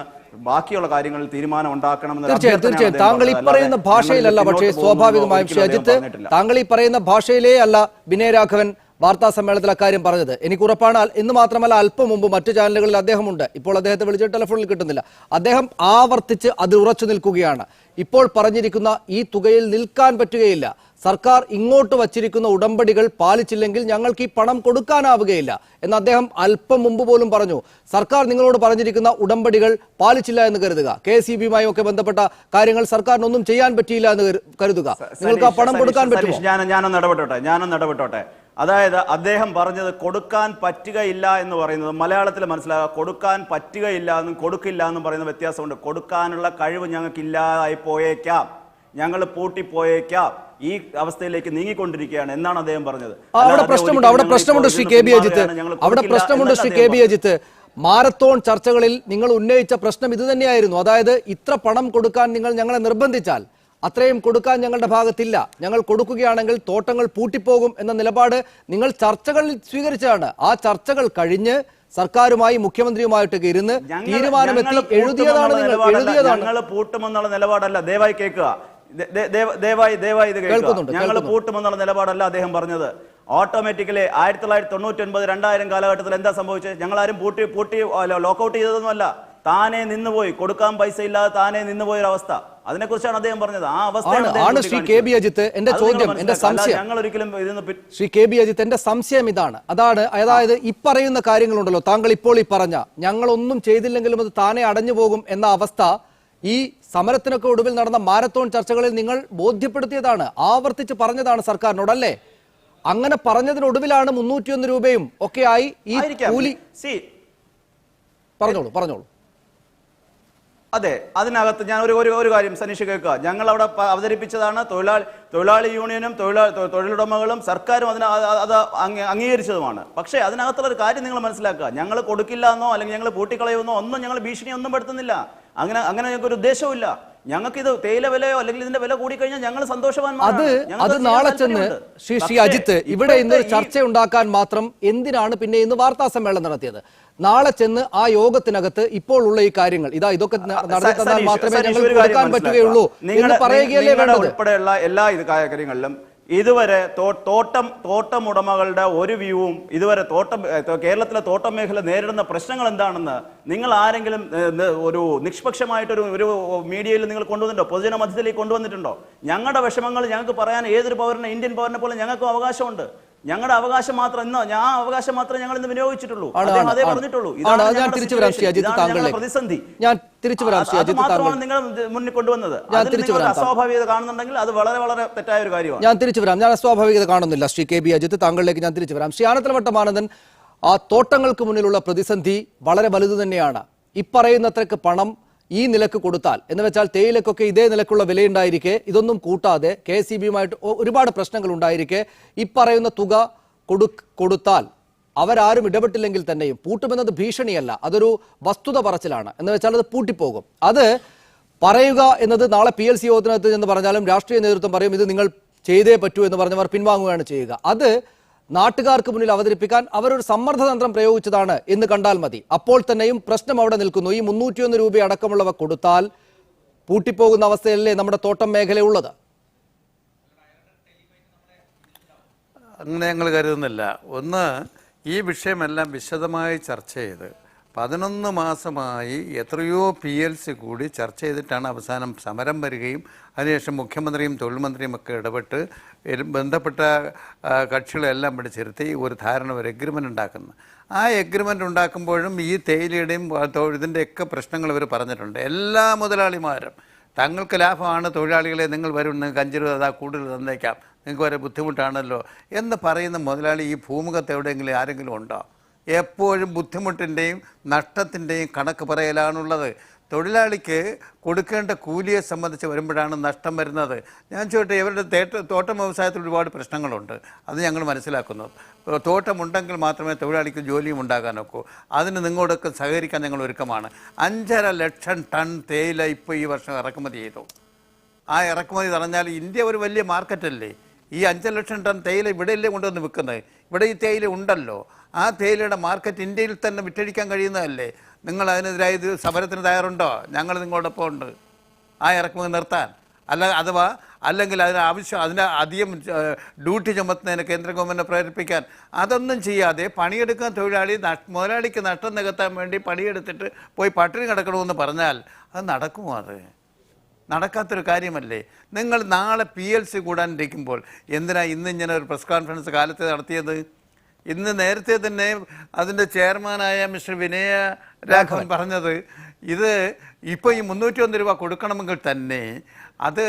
ബാക്കിയുള്ള കാര്യങ്ങളിൽ തീരുമാനം ഉണ്ടാക്കണമെന്ന്.
തീർച്ചയായും താങ്കൾ ഈ പറയുന്ന ഭാഷയിലല്ല, പക്ഷേ സ്വാഭാവികമായും ശ്രീ അജിത്ത്, താങ്കൾ ഈ പറയുന്ന ഭാഷയിലേ അല്ല വിനയ രാഘവൻ വാർത്താ സമ്മേളനത്തിൽ അക്കാര്യം പറഞ്ഞത്. എനിക്ക് ഉറപ്പാണ്. എന്ന് മാത്രമല്ല, അല്പം മുമ്പ് മറ്റു ചാനലുകളിൽ അദ്ദേഹമുണ്ട്. ഇപ്പോൾ അദ്ദേഹത്തെ വിളിച്ചിട്ട് ടെലിഫോണിൽ കിട്ടുന്നില്ല. അദ്ദേഹം ആവർത്തിച്ച് അതിൽ ഉറച്ചു നിൽക്കുകയാണ്. ഇപ്പോൾ പറഞ്ഞിരിക്കുന്ന ഈ തുകയിൽ നിൽക്കാൻ പറ്റുകയില്ല. സർക്കാർ ഇങ്ങോട്ട് വച്ചിരിക്കുന്ന ഉടമ്പടികൾ പാലിച്ചില്ലെങ്കിൽ ഞങ്ങൾക്ക് ഈ പണം കൊടുക്കാനാവുകയില്ല എന്ന് അദ്ദേഹം അല്പം മുമ്പ് പോലും പറഞ്ഞു. സർക്കാർ നിങ്ങളോട് പറഞ്ഞിരിക്കുന്ന ഉടമ്പടികൾ പാലിച്ചില്ല എന്ന് കരുതുക. KSEBയുമായി ഒക്കെ ബന്ധപ്പെട്ട കാര്യങ്ങൾ സർക്കാരിനൊന്നും ചെയ്യാൻ പറ്റിയില്ല എന്ന് കരുതുക. നിങ്ങൾക്ക് ആ പണം കൊടുക്കാൻ പറ്റുമോ?
ഞാനൊന്ന് ഇടപെട്ടോട്ടെ. അതായത് അദ്ദേഹം പറഞ്ഞത് കൊടുക്കാൻ പറ്റുകയില്ല എന്ന് പറയുന്നത് മലയാളത്തിൽ മനസ്സിലാക്കുക. കൊടുക്കാൻ പറ്റുകയില്ല എന്നും കൊടുക്കില്ല എന്നും പറയുന്ന വ്യത്യാസമുണ്ട്. കൊടുക്കാനുള്ള കഴിവ് ഞങ്ങൾക്ക് ഇല്ലാതായി പോയേക്കാം, ഞങ്ങൾ പൂട്ടിപ്പോയേക്കാം, ഈ അവസ്ഥയിലേക്ക് നീങ്ങിക്കൊണ്ടിരിക്കുകയാണ് എന്നാണ് അദ്ദേഹം പറഞ്ഞത്.
അവിടെ പ്രശ്നമുണ്ട് Shri K B Ajith. Marathon ചർച്ചകളിൽ നിങ്ങൾ ഉന്നയിച്ച പ്രശ്നം ഇത് തന്നെയായിരുന്നു. അതായത് ഇത്ര പണം കൊടുക്കാൻ നിങ്ങൾ ഞങ്ങളെ നിർബന്ധിച്ചാൽ അത്രയും കൊടുക്കാൻ ഞങ്ങളുടെ ഭാഗത്തില്ല, ഞങ്ങൾ കൊടുക്കുകയാണെങ്കിൽ തോട്ടങ്ങൾ പൂട്ടിപ്പോകും എന്ന നിലപാട് നിങ്ങൾ ചർച്ചകളിൽ സ്വീകരിച്ചതാണ്. ആ ചർച്ചകൾ കഴിഞ്ഞ് സർക്കാരുമായി മുഖ്യമന്ത്രിയുമായിട്ടൊക്കെ ഇരുന്ന് തീരുമാനമെത്തി എഴുതിയതാണ്.
ഞങ്ങൾ പൂട്ടുമെന്നുള്ള നിലപാടല്ല, ദയവായി കേൾക്കുക, ദയവായി ഇത് കേൾക്കുക. ഞങ്ങൾ പൂട്ടുമെന്നുള്ള നിലപാടല്ല അദ്ദേഹം പറഞ്ഞത്. ഓട്ടോമാറ്റിക്കലി 1999, 2000 കാലഘട്ടത്തിൽ എന്താ സംഭവിച്ചത്? ഞങ്ങളാരും പൂട്ടി ലോക്കൗട്ട് ചെയ്തതൊന്നുമല്ല, താനെ നിന്നുപോയി, കൊടുക്കാൻ പൈസ ഇല്ലാതെ താനെ നിന്നുപോയൊരവസ്ഥ. അതിനെക്കുറിച്ചാണ് അദ്ദേഹം പറഞ്ഞത്. ആ അവസ്ഥയാണ്
ശ്രീ കെ ബി അജിത്ത് എന്റെ ചോദ്യം, എന്റെ സംശയം.
ഞങ്ങൾ ഒരിക്കലും
ശ്രീ കെ ബി അജിത്ത്, എന്റെ സംശയം ഇതാണ്. അതായത് ഈ പറയുന്ന കാര്യങ്ങളുണ്ടല്ലോ, താങ്കൾ ഇപ്പോൾ ഈ പറഞ്ഞ ഞങ്ങളൊന്നും ചെയ്തില്ലെങ്കിലും അത് താനെ അടഞ്ഞു പോകും എന്ന അവസ്ഥ ഈ സമരത്തിനൊക്കെ ഒടുവിൽ നടന്ന മാരത്തോൺ ചർച്ചകളിൽ നിങ്ങൾ ബോധ്യപ്പെടുത്തിയതാണ്, ആവർത്തിച്ച് പറഞ്ഞതാണ് സർക്കാരിനോടല്ലേ? അങ്ങനെ പറഞ്ഞതിനൊടുവിലാണ് 301 രൂപയും ഒക്കെ ആയി ഈ കൂലി. പറഞ്ഞോളൂ.
അതെ, അതിനകത്ത് ഞാൻ ഒരു കാര്യം സനീഷ് കേൾക്കുക. ഞങ്ങൾ അവിടെ അവതരിപ്പിച്ചതാണ്, തൊഴിലാളി യൂണിയനും തൊഴിലുടമകളും സർക്കാരും അത് അംഗീകരിച്ചതുമാണ്. പക്ഷേ അതിനകത്തുള്ള ഒരു കാര്യം നിങ്ങൾ മനസ്സിലാക്കുക, ഞങ്ങൾ കൊടുക്കില്ല എന്നോ അല്ലെങ്കിൽ ഞങ്ങൾ പൂട്ടിക്കളയുമെന്നോ ഒന്നും ഞങ്ങൾ ഭീഷണി ഒന്നും പെടുത്തുന്നില്ല. അങ്ങനെ ഞങ്ങൾക്ക് ഒരു ഉദ്ദേശവും ഇല്ല. ഞങ്ങൾക്ക് ഇത് തേയില വിലയോ അല്ലെങ്കിൽ ഇതിന്റെ വില കൂടിക്കഴിഞ്ഞാൽ ഞങ്ങൾ സന്തോഷവാന്മാരാണ്.
അത് നാളെ ചെന്ന് ശ്രീ അജിത്ത്, ഇവിടെ ഇന്നൊരു ചർച്ച ഉണ്ടാക്കാൻ മാത്രം എന്തിനാണ് പിന്നെ ഇന്ന് വാർത്താ സമ്മേളനം നടത്തിയത്? നാളെ ചെന്ന് ആ യോഗത്തിനകത്ത് ഇപ്പോൾ ഉള്ള ഈ കാര്യങ്ങൾ ഇതൊക്കെ നടത്തി തന്നാൽ മാത്രമേ ഞങ്ങൾക്ക് കൊടുക്കാൻ പറ്റുകയുള്ളൂ എന്ന് പറയുകയല്ലേ വേണ്ടത്?
ഉൾപ്പെടെയുള്ള എല്ലാ കാര്യങ്ങളിലും ഇതുവരെ തോട്ടം ഉടമകളുടെ ഒരു വ്യൂവും ഇതുവരെ കേരളത്തിലെ തോട്ടം മേഖല നേരിടുന്ന പ്രശ്നങ്ങൾ എന്താണെന്ന് നിങ്ങൾ ആരെങ്കിലും ഒരു നിഷ്പക്ഷമായിട്ടൊരു മീഡിയയിൽ നിങ്ങൾ കൊണ്ടുവന്നിട്ടുണ്ടോ? പൊതുജന മധ്യത്തിലേക്ക് കൊണ്ടുവന്നിട്ടുണ്ടോ? ഞങ്ങളുടെ വിഷമങ്ങൾ ഞങ്ങൾക്ക് പറയാൻ ഏതൊരു പൗരനെ, ഇന്ത്യൻ പൗരനെ പോലെ ഞങ്ങൾക്കും അവകാശമുണ്ട്. ഞങ്ങളുടെ അവകാശം മാത്രം അവകാശം മാത്രമേ ഞങ്ങൾ ഇന്ന് വിനിയോഗിച്ചിട്ടുള്ളൂ. അതേ പറഞ്ഞിട്ടുള്ളൂ. പ്രതിസന്ധി മാത്രമാണ് നിങ്ങൾ മുന്നിൽ കൊണ്ടുവന്നത്. അസ്വാഭാവികത കാണുന്നുണ്ടെങ്കിൽ അത് വളരെ വളരെ തെറ്റായ ഒരു കാര്യമാണ്.
ഞാൻ തിരിച്ചു വരാം. ഞാൻ അസ്വാഭാവികത കാണുന്നില്ല ശ്രീ കെ ബി അജിത്ത്, താങ്കളിലേക്ക് ഞാൻ തിരിച്ചു വരാം. ശ്രീ ആനത്തലവട്ടം ആനന്ദൻ, ആ തോട്ടങ്ങൾക്ക് മുന്നിലുള്ള പ്രതിസന്ധി വളരെ വലുത് തന്നെയാണ്. ഇപ്പറയുന്നത്രക്ക് പണം ഈ നിലക്ക് കൊടുത്താൽ, എന്ന് വെച്ചാൽ തേയിലക്കൊക്കെ ഇതേ നിലക്കുള്ള വിലയുണ്ടായിരിക്കെ ഇതൊന്നും കൂട്ടാതെ KSEBയുമായിട്ട് ഒരുപാട് പ്രശ്നങ്ങൾ ഉണ്ടായിരിക്കെ ഇപ്പറയുന്ന തുക കൊടുത്താൽ അവരാരും ഇടപെട്ടില്ലെങ്കിൽ തന്നെയും പൂട്ടുമെന്നത് ഭീഷണിയല്ല, അതൊരു വസ്തുത പറച്ചിലാണ്. എന്ന് വെച്ചാൽ അത് പൂട്ടിപ്പോകും. അത് പറയുക എന്നത് നാളെ PLC യോഗത്തിനകത്ത് എന്ന് പറഞ്ഞാലും രാഷ്ട്രീയ നേതൃത്വം പറയും ഇത് നിങ്ങൾ ചെയ്തേ പറ്റൂ എന്ന് പറഞ്ഞവർ പിൻവാങ്ങുകയാണ് ചെയ്യുക. അത് നാട്ടുകാർക്ക് മുന്നിൽ അവതരിപ്പിക്കാൻ അവരൊരു സമ്മർദ്ദതന്ത്രം പ്രയോഗിച്ചതാണ് എന്ന് കണ്ടാൽ മതി. അപ്പോൾ തന്നെയും പ്രശ്നം അവിടെ നിൽക്കുന്നു. ഈ 301 രൂപ അടക്കമുള്ളവ കൊടുത്താൽ പൂട്ടിപ്പോകുന്ന അവസ്ഥയല്ലേ നമ്മുടെ തോട്ടം മേഖലയുള്ളത്?
അങ്ങനെ ഞങ്ങൾ കരുതുന്നില്ല. ഒന്ന്, ഈ വിഷയമെല്ലാം വിശദമായി ചർച്ച ചെയ്ത് 11 മാസമായി എത്രയോ PLC കൂടി ചർച്ച ചെയ്തിട്ടാണ് അവസാനം സമരം വരികയും അതിനുശേഷം മുഖ്യമന്ത്രിയും തൊഴിൽ മന്ത്രിയും ഒക്കെ ഇടപെട്ട് ബന്ധപ്പെട്ട കക്ഷികളെല്ലാം പിടിച്ചിരുത്തി ഒരു ധാരണ, ഒരു എഗ്രിമെൻ്റ് ഉണ്ടാക്കുന്നത്. ആ എഗ്രിമെൻ്റ് ഉണ്ടാക്കുമ്പോഴും ഈ തേയിലയുടെയും ഇതിൻ്റെയൊക്കെ പ്രശ്നങ്ങൾ ഇവർ പറഞ്ഞിട്ടുണ്ട്. എല്ലാ മുതലാളിമാരും തങ്ങൾക്ക് ലാഭമാണ്, തൊഴിലാളികളെ നിങ്ങൾ വരും, നിങ്ങൾക്ക് 5 രൂപ കൂടുതൽ തന്നേക്കാം, നിങ്ങൾക്ക് വരെ ബുദ്ധിമുട്ടാണല്ലോ എന്ന് പറയുന്ന മുതലാളി ഈ ഭൂമുഖത്ത് എവിടെയെങ്കിലും ആരെങ്കിലും ഉണ്ടോ? എപ്പോഴും ബുദ്ധിമുട്ടിൻ്റെയും നഷ്ടത്തിൻ്റെയും കണക്ക് പറയലാണുള്ളത്. തൊഴിലാളിക്ക് കൊടുക്കേണ്ട കൂലിയെ സംബന്ധിച്ച് വരുമ്പോഴാണ് നഷ്ടം വരുന്നത്. ഞാൻ ചോദിട്ടെ, ഇവരുടെ തോട്ടം വ്യവസായത്തിൽ ഒരുപാട് പ്രശ്നങ്ങളുണ്ട്, അത് ഞങ്ങൾ മനസ്സിലാക്കുന്നു. തോട്ടമുണ്ടെങ്കിൽ മാത്രമേ തൊഴിലാളിക്ക് ജോലിയും ഉണ്ടാകാനൊക്കൂ. അതിന് നിങ്ങളോടൊക്കെ സഹകരിക്കാൻ ഞങ്ങൾ ഒരുക്കമാണ്. 5.5 ലക്ഷം ടൺ തേയില ഇപ്പോൾ ഈ വർഷം ഇറക്കുമതി ചെയ്തു. ആ ഇറക്കുമതി പറഞ്ഞാൽ ഇന്ത്യ ഒരു വലിയ മാർക്കറ്റല്ലേ. ഈ 5 ലക്ഷം ടൺ തേയില ഇവിടെയല്ലേ കൊണ്ടുവന്ന് വിൽക്കുന്നത്? ഇവിടെ ഈ തേയില ഉണ്ടല്ലോ. ആ തേയിലയുടെ മാർക്കറ്റ് ഇന്ത്യയിൽ തന്നെ വിറ്റഴിക്കാൻ കഴിയുന്നതല്ലേ. നിങ്ങൾ അതിനെതിരായി സമരത്തിന് തയ്യാറുണ്ടോ? ഞങ്ങൾ നിങ്ങളോടൊപ്പം ഉണ്ട് ആ ഇറക്കുമതി നിർത്താൻ. അല്ലെങ്കിൽ അതിന് അധികം ഡ്യൂട്ടി ചുമത്തുന്നതിന് കേന്ദ്ര ഗവൺമെൻറ്റിനെ പ്രേരിപ്പിക്കാൻ. അതൊന്നും ചെയ്യാതെ പണിയെടുക്കാൻ തൊഴിലാളി മുതലാളിക്ക് നഷ്ടം നികത്താൻ വേണ്ടി പണിയെടുത്തിട്ട് പോയി പട്ടിണി കിടക്കണമെന്ന് പറഞ്ഞാൽ അത് നടക്കുമോ? അത് നടക്കാത്തൊരു കാര്യമല്ലേ. നിങ്ങൾ നാളെ PLC കൂടാനിരിക്കുമ്പോൾ എന്തിനാ ഇങ്ങനെ ഒരു പ്രസ് കോൺഫറൻസ് കാലത്ത് നടത്തിയത്? ഇന്ന് നേരത്തെ തന്നെ അതിൻ്റെ ചെയർമാനായ മിസ്റ്റർ വിനയ രാഘവൻ പറഞ്ഞത് ഇത് ഇപ്പോൾ ഈ 301 രൂപ കൊടുക്കണമെങ്കിൽ തന്നെ അത്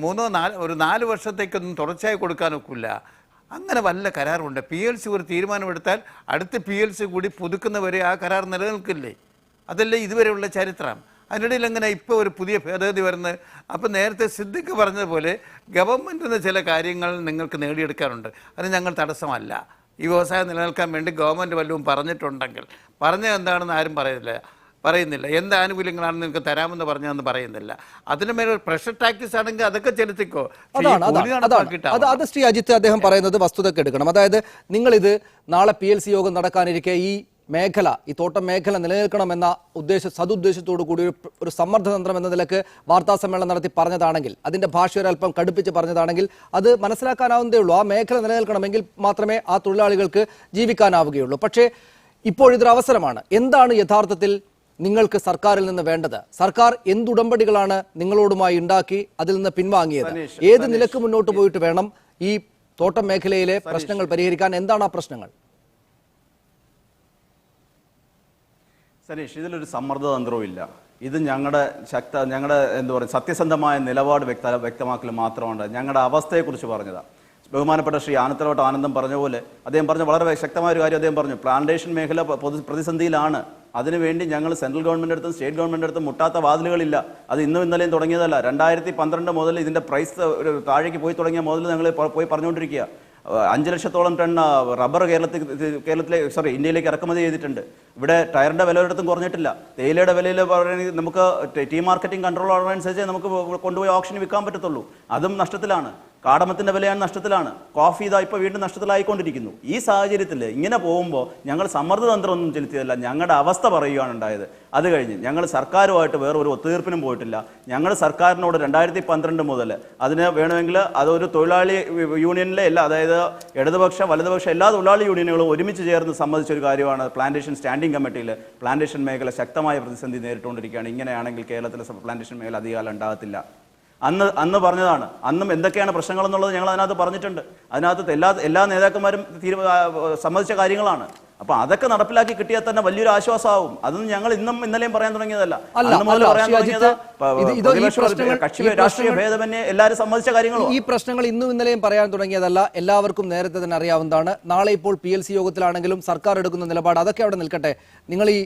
4 വർഷത്തേക്കൊന്നും തുടർച്ചയായി കൊടുക്കാനൊക്കില്ല. അങ്ങനെ വല്ല കരാറുണ്ട്. PLC ഒരു തീരുമാനമെടുത്താൽ അടുത്ത PLC കൂടി പുതുക്കുന്നവരെ ആ കരാർ നിലനിൽക്കില്ലേ? അതല്ലേ ഇതുവരെയുള്ള ചരിത്രം. അതിനിടയിൽ എങ്ങനെ ഇപ്പോൾ ഒരു പുതിയ ഭേദഗതി വരുന്നത്? അപ്പം നേരത്തെ സിദ്ദിഖ് പറഞ്ഞതുപോലെ ഗവൺമെൻറ്റിന് ചില കാര്യങ്ങൾ നിങ്ങൾക്ക് നേടിയെടുക്കാറുണ്ട്, അത് ഞങ്ങൾ തടസ്സമല്ല. ഈ വ്യവസായം നിലനിൽക്കാൻ വേണ്ടി ഗവൺമെൻറ് വല്ലതും പറഞ്ഞിട്ടുണ്ടെങ്കിൽ പറഞ്ഞത് എന്താണെന്ന് ആരും പറയുന്നില്ല. എന്ത് ആനുകൂല്യങ്ങളാണ് നിങ്ങൾക്ക് തരാമെന്ന് പറഞ്ഞതെന്ന് പറയുന്നില്ല. അതിന് മേലെ പ്രഷർ ടാക്ടിക്സ് ആണെങ്കിൽ അതൊക്കെ ചെലുത്തിക്കോ.
അത് ശ്രീ അജിത്ത് അദ്ദേഹം പറയുന്നത് വസ്തുതക്കെടുക്കണം. അതായത് നിങ്ങളിത് നാളെ PLC യോഗം നടക്കാനിരിക്കെ ഈ മേഖല, ഈ തോട്ടം മേഖല നിലനിൽക്കണമെന്ന സതുദ്ദേശത്തോടു കൂടി ഒരു സമ്മർദ്ദതന്ത്രം എന്ന നിലക്ക് വാർത്താ സമ്മേളനം നടത്തി പറഞ്ഞതാണെങ്കിൽ, അതിന്റെ ഭാഷ ഒരല്പം കടുപ്പിച്ച് പറഞ്ഞതാണെങ്കിൽ അത് മനസ്സിലാക്കാനാവുന്നതേ ഉള്ളൂ. ആ മേഖല നിലനിൽക്കണമെങ്കിൽ മാത്രമേ ആ തൊഴിലാളികൾക്ക് ജീവിക്കാനാവുകയുള്ളൂ. പക്ഷേ ഇപ്പോഴിതൊരു അവസരമാണ്. എന്താണ് യഥാർത്ഥത്തിൽ നിങ്ങൾക്ക് സർക്കാരിൽ നിന്ന് വേണ്ടത്? സർക്കാർ എന്തുടമ്പടികളാണ് നിങ്ങളോടുമായി ഉണ്ടാക്കി അതിൽ നിന്ന് പിൻവാങ്ങിയത്? ഏത് നിലക്ക് മുന്നോട്ട് പോയിട്ട് വേണം ഈ തോട്ടം മേഖലയിലെ പ്രശ്നങ്ങൾ പരിഹരിക്കാൻ? എന്താണ് ആ പ്രശ്നങ്ങൾ?
സനീഷ്, ഇതിലൊരു സമ്മർദ്ദതന്ത്രവും ഇല്ല. ഇത് ഞങ്ങളുടെ എന്താ പറയുക, സത്യസന്ധമായ നിലപാട് വ്യക്തമാക്കൽ മാത്രമാണ്. ഞങ്ങളുടെ അവസ്ഥയെക്കുറിച്ച് പറഞ്ഞതാണ്. ബഹുമാനപ്പെട്ട ശ്രീ ആനത്തലവട്ടം ആനന്ദം പറഞ്ഞ പോലെ അദ്ദേഹം പറഞ്ഞ വളരെ ശക്തമായ ഒരു കാര്യം അദ്ദേഹം പറഞ്ഞു. പ്ലാന്റേഷൻ മേഖല പ്രതിസന്ധിയിലാണ്. അതിനുവേണ്ടി ഞങ്ങൾ സെൻട്രൽ ഗവൺമെൻറ് അടുത്തും സ്റ്റേറ്റ് ഗവൺമെൻറ് അടുത്തും മുട്ടാത്ത വാതിലുകളില്ല. അത് ഇന്നും ഇന്നലെയും തുടങ്ങിയതല്ല. 2012 മുതൽ ഇതിൻ്റെ പ്രൈസ് ഒരു താഴേക്ക് പോയി തുടങ്ങിയ മുതൽ ഞങ്ങൾ പോയി പറഞ്ഞുകൊണ്ടിരിക്കുക. 5 ലക്ഷത്തോളം ടൺ റബ്ബർ ഇന്ത്യയിലേക്ക് ഇറക്കുമതി ചെയ്തിട്ടുണ്ട്. ഇവിടെ ടയറിൻ്റെ വില ഒരിടത്തും കുറഞ്ഞിട്ടില്ല. തേയിലയുടെ വിലയിൽ പറയുകയാണെങ്കിൽ നമുക്ക് ടീ മാർക്കറ്റിംഗ് കൺട്രോൾ അനുസരിച്ച് നമുക്ക് കൊണ്ടുപോയി ഓപ്ഷന് വിൽക്കാൻ പറ്റത്തുള്ളൂ. അതും നഷ്ടത്തിലാണ്. കാടമത്തിൻ്റെ വിലയാണ് നഷ്ടത്തിലാണ്, കോഫി ഇതാ ഇപ്പോൾ വീണ്ടും നഷ്ടത്തിലായിക്കൊണ്ടിരിക്കുന്നു. ഈ സാഹചര്യത്തിൽ ഇങ്ങനെ പോകുമ്പോൾ ഞങ്ങൾ സമ്മർദ്ദതന്ത്രമൊന്നും ചെലുത്തിയതല്ല, ഞങ്ങളുടെ അവസ്ഥ പറയുകയാണ് ഉണ്ടായത്. അത് കഴിഞ്ഞ് ഞങ്ങൾ സർക്കാരുമായിട്ട് വേറെ ഒരു ഒത്തുതീർപ്പിനും പോയിട്ടില്ല. ഞങ്ങൾ സർക്കാരിനോട് 2012 മുതൽ അതിന് വേണമെങ്കിൽ അതൊരു തൊഴിലാളി യൂണിയനിലെ എല്ലാ, അതായത് ഇടതുപക്ഷ വലതുപക്ഷ എല്ലാ തൊഴിലാളി യൂണിയനുകളും ഒരുമിച്ച് ചേർന്ന് സമ്മതിച്ചൊരു കാര്യമാണ്. പ്ലാന്റേഷൻ സ്റ്റാൻഡിംഗ് കമ്മിറ്റിയിൽ പ്ലാന്റേഷൻ മേഖല ശക്തമായ പ്രതിസന്ധി നേരിട്ടുകൊണ്ടിരിക്കുകയാണ്. ഇങ്ങനെയാണെങ്കിൽ കേരളത്തിലെ പ്ലാന്റേഷൻ മേഖല അധികകാലം ഉണ്ടാകത്തില്ല. അന്ന് പറഞ്ഞതാണ്. അന്നും എന്തൊക്കെയാണ് പ്രശ്നങ്ങളെന്നുള്ളത് ഞങ്ങൾ അതിനകത്ത് പറഞ്ഞിട്ടുണ്ട്. അതിനകത്ത് എല്ലാ നേതാക്കന്മാരും സമ്മതിച്ച കാര്യങ്ങളാണ്. അപ്പൊ അതൊക്കെ നടപ്പിലാക്കി കിട്ടിയാൽ തന്നെ വലിയൊരു ആശ്വാസമാവും. അതൊന്നും ഞങ്ങൾ ഇന്നും ഇന്നലെയും പറയാൻ തുടങ്ങിയതല്ല. രാഷ്ട്രീയ ഭേദമന്യേ എല്ലാവരും സമ്മതിച്ച കാര്യങ്ങളും.
ഈ പ്രശ്നങ്ങൾ ഇന്നും ഇന്നലെയും പറയാൻ തുടങ്ങിയതല്ല, എല്ലാവർക്കും നേരത്തെ തന്നെ അറിയാവുന്നതാണ്. നാളെ ഇപ്പോൾ PLC യോഗത്തിലാണെങ്കിലും സർക്കാർ എടുക്കുന്ന നിലപാട് അതൊക്കെ അവിടെ നിൽക്കട്ടെ. നിങ്ങൾ ഈ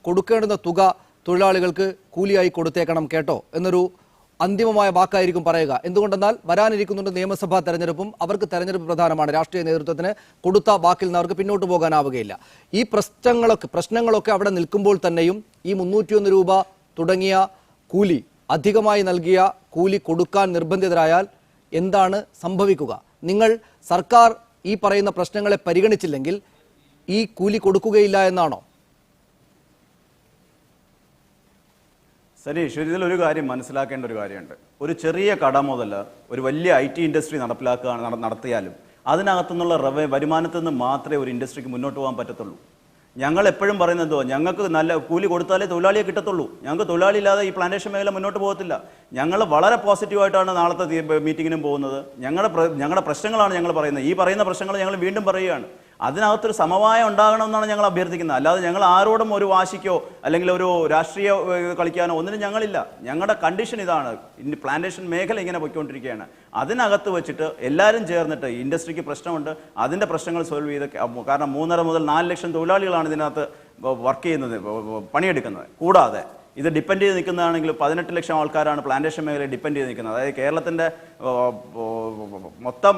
കൊടുക്കേണ്ടുന്ന തുക തൊഴിലാളികൾക്ക് കൂലിയായി കൊടുത്തേക്കണം കേട്ടോ എന്നൊരു അന്തിമമായ വാക്കായിരിക്കും പറയുക. എന്തുകൊണ്ടെന്നാൽ വരാനിരിക്കുന്നുണ്ട് നിയമസഭാ തെരഞ്ഞെടുപ്പും. അവർക്ക് തെരഞ്ഞെടുപ്പ് പ്രധാനമാണ്. രാഷ്ട്രീയ നേതൃത്വത്തിന് കൊടുത്ത വാക്കിൽ നിന്ന് അവർക്ക് പിന്നോട്ട് പോകാനാവുകയില്ല. ഈ പ്രശ്നങ്ങളൊക്കെ അവിടെ നിൽക്കുമ്പോൾ തന്നെയും ഈ 301 രൂപ തുടങ്ങിയ കൂലി അധികമായി നൽകിയ കൂലി കൊടുക്കാൻ നിർബന്ധിതരായാൽ എന്താണ് സംഭവിക്കുക? നിങ്ങൾ സർക്കാർ ഈ പറയുന്ന പ്രശ്നങ്ങളെ പരിഗണിച്ചില്ലെങ്കിൽ ഈ കൂലി കൊടുക്കുകയില്ല എന്നാണോ?
സനീഷ്, ഇതിലൊരു കാര്യം മനസ്സിലാക്കേണ്ട ഒരു കാര്യമുണ്ട്. ഒരു ചെറിയ കട മുതൽ ഒരു വലിയ IT ഇൻഡസ്ട്രി നടത്തിയാലും അതിനകത്തുനിന്നുള്ള വരുമാനത്തിൽ നിന്ന് മാത്രമേ ഒരു ഇൻഡസ്ട്രിക്ക് മുന്നോട്ട് പോകാൻ പറ്റത്തുള്ളൂ. ഞങ്ങൾ എപ്പോഴും പറയുന്നതോ, ഞങ്ങൾക്ക് നല്ല കൂലി കൊടുത്താലേ തൊഴിലാളിയെ കിട്ടത്തുള്ളൂ. ഞങ്ങൾക്ക് തൊഴിലാളി ഇല്ലാതെ ഈ പ്ലാന്റേഷൻ മേഖല മുന്നോട്ട് പോകത്തില്ല. ഞങ്ങൾ വളരെ പോസിറ്റീവായിട്ടാണ് നാളത്തെ മീറ്റിങ്ങിനും പോകുന്നത്. ഞങ്ങളുടെ പ്രശ്നങ്ങളാണ് ഞങ്ങൾ പറയുന്നത്. ഈ പറയുന്ന പ്രശ്നങ്ങൾ ഞങ്ങൾ വീണ്ടും പറയുകയാണ്. അതിനകത്തൊരു സമവായം ഉണ്ടാകണമെന്നാണ് ഞങ്ങൾ അഭ്യർത്ഥിക്കുന്നത്. അല്ലാതെ ഞങ്ങൾ ആരോടും ഒരു വാശിക്കോ അല്ലെങ്കിൽ ഒരു രാഷ്ട്രീയ കളിക്കാനോ ഒന്നിനും ഞങ്ങളില്ല. ഞങ്ങളുടെ കണ്ടീഷൻ ഇതാണ്. പ്ലാന്റേഷൻ മേഖല ഇങ്ങനെ പോയിക്കൊണ്ടിരിക്കുകയാണ്. അതിനകത്ത് വെച്ചിട്ട് എല്ലാവരും ചേർന്നിട്ട് ഇൻഡസ്ട്രിക്ക് പ്രശ്നമുണ്ട്, അതിൻ്റെ പ്രശ്നങ്ങൾ സോൾവ് ചെയ്ത്, കാരണം 3.5 മുതൽ 4 ലക്ഷം തൊഴിലാളികളാണ് ഇതിനകത്ത് വർക്ക് ചെയ്യുന്നത്, പണിയെടുക്കുന്നത്. കൂടാതെ ഇത് ഡിപ്പെൻഡ് ചെയ്ത് നിൽക്കുന്നതാണെങ്കിൽ 18 ലക്ഷം ആൾക്കാരാണ് പ്ലാന്റേഷൻ മേഖലയെ ഡിപ്പെൻഡ് ചെയ്ത് നിൽക്കുന്നത്. അതായത് കേരളത്തിൻ്റെ മൊത്തം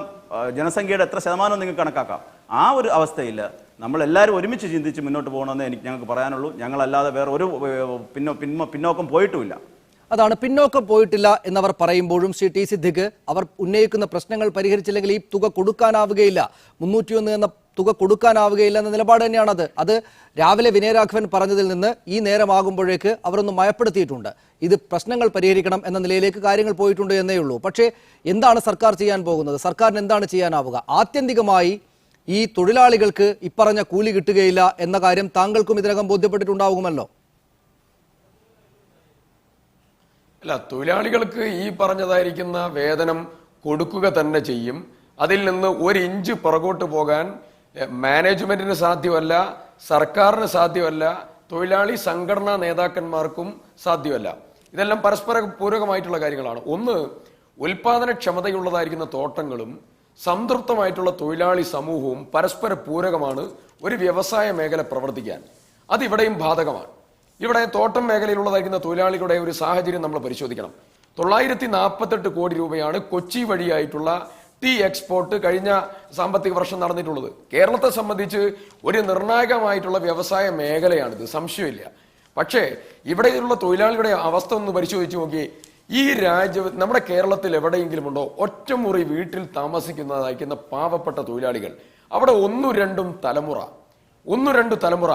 ജനസംഖ്യയുടെ എത്ര ശതമാനം നിങ്ങൾക്ക് കണക്കാക്കാം. ആ ഒരു അവസ്ഥയിൽ നമ്മളെല്ലാവരും ഒരുമിച്ച് ചിന്തിച്ച് മുന്നോട്ട് പോകണമെന്ന് ഞങ്ങൾക്ക് പറയാനുള്ളൂ. ഞങ്ങളല്ലാതെ വേറെ ഒരു പിന്നോക്കം പോയിട്ടുമില്ല.
അതാണ്, പിന്നോക്കം പോയിട്ടില്ല എന്നവർ പറയുമ്പോഴും ശ്രീ ടി സിദ്ദിഖ്, അവർ ഉന്നയിക്കുന്ന പ്രശ്നങ്ങൾ പരിഹരിച്ചില്ലെങ്കിൽ ഈ തുക കൊടുക്കാനാവുകയില്ല, 301 എന്ന തുക കൊടുക്കാനാവുകയില്ല എന്ന നിലപാട് തന്നെയാണത്. അത് രാവിലെ വിനയരാഘവൻ പറഞ്ഞതിൽ നിന്ന് ഈ നേരമാകുമ്പോഴേക്ക് അവരൊന്ന് മയപ്പെടുത്തിയിട്ടുണ്ട്. ഇത് പ്രശ്നങ്ങൾ പരിഹരിക്കണം എന്ന നിലയിലേക്ക് കാര്യങ്ങൾ പോയിട്ടുണ്ട് എന്നേ ഉള്ളൂ. പക്ഷേ എന്താണ് സർക്കാർ ചെയ്യാൻ പോകുന്നത്? സർക്കാരിന് എന്താണ് ചെയ്യാനാവുക? ആത്യന്തികമായി ഈ തൊഴിലാളികൾക്ക് ഇപ്പറഞ്ഞ കൂലി കിട്ടുകയില്ല എന്ന കാര്യം താങ്കൾക്കും ഇതിനകം ബോധ്യപ്പെട്ടിട്ടുണ്ടാവുമല്ലോ.
അല്ല, തൊഴിലാളികൾക്ക് ഈ പറഞ്ഞതായിരിക്കുന്ന വേതനം കൊടുക്കുക തന്നെ ചെയ്യും. അതിൽ നിന്ന് 1 ഇഞ്ച് പുറകോട്ട് പോകാൻ മാനേജ്മെന്റിന് സാധ്യമല്ല, സർക്കാരിന് സാധ്യമല്ല, തൊഴിലാളി സംഘടനാ നേതാക്കന്മാർക്കും സാധ്യമല്ല. ഇതെല്ലാം പരസ്പര പൂരകമായിട്ടുള്ള കാര്യങ്ങളാണ്. ഒന്ന്, ഉൽപാദനക്ഷമതയുള്ളതായിരിക്കുന്ന തോട്ടങ്ങളും സംതൃപ്തമായിട്ടുള്ള തൊഴിലാളി സമൂഹവും പരസ്പര പൂരകമാണ് ഒരു വ്യവസായ മേഖല പ്രവർത്തിക്കാൻ. അതിവിടെയും ബാധകമാണ്. ഇവിടെ തോട്ടം മേഖലയിലുള്ളതായിരിക്കുന്ന തൊഴിലാളികളുടെ ഒരു സാഹചര്യം നമ്മൾ പരിശോധിക്കണം. 948 കോടി രൂപയാണ് കൊച്ചി വഴിയായിട്ടുള്ള ടീ എക്സ്പോർട്ട് കഴിഞ്ഞ സാമ്പത്തിക വർഷം നടന്നിട്ടുള്ളത്. കേരളത്തെ സംബന്ധിച്ച് ഒരു നിർണായകമായിട്ടുള്ള വ്യവസായ മേഖലയാണിത്, സംശയമില്ല. പക്ഷേ ഇവിടെയുള്ള തൊഴിലാളികളുടെ അവസ്ഥ ഒന്ന് പരിശോധിച്ച് നോക്കിയേ. ഈ നമ്മുടെ കേരളത്തിൽ എവിടെയെങ്കിലും ഉണ്ടോ ഒറ്റമുറി വീട്ടിൽ താമസിക്കുന്നതായിരിക്കുന്ന പാവപ്പെട്ട തൊഴിലാളികൾ? അവിടെ 1-2 തലമുറ,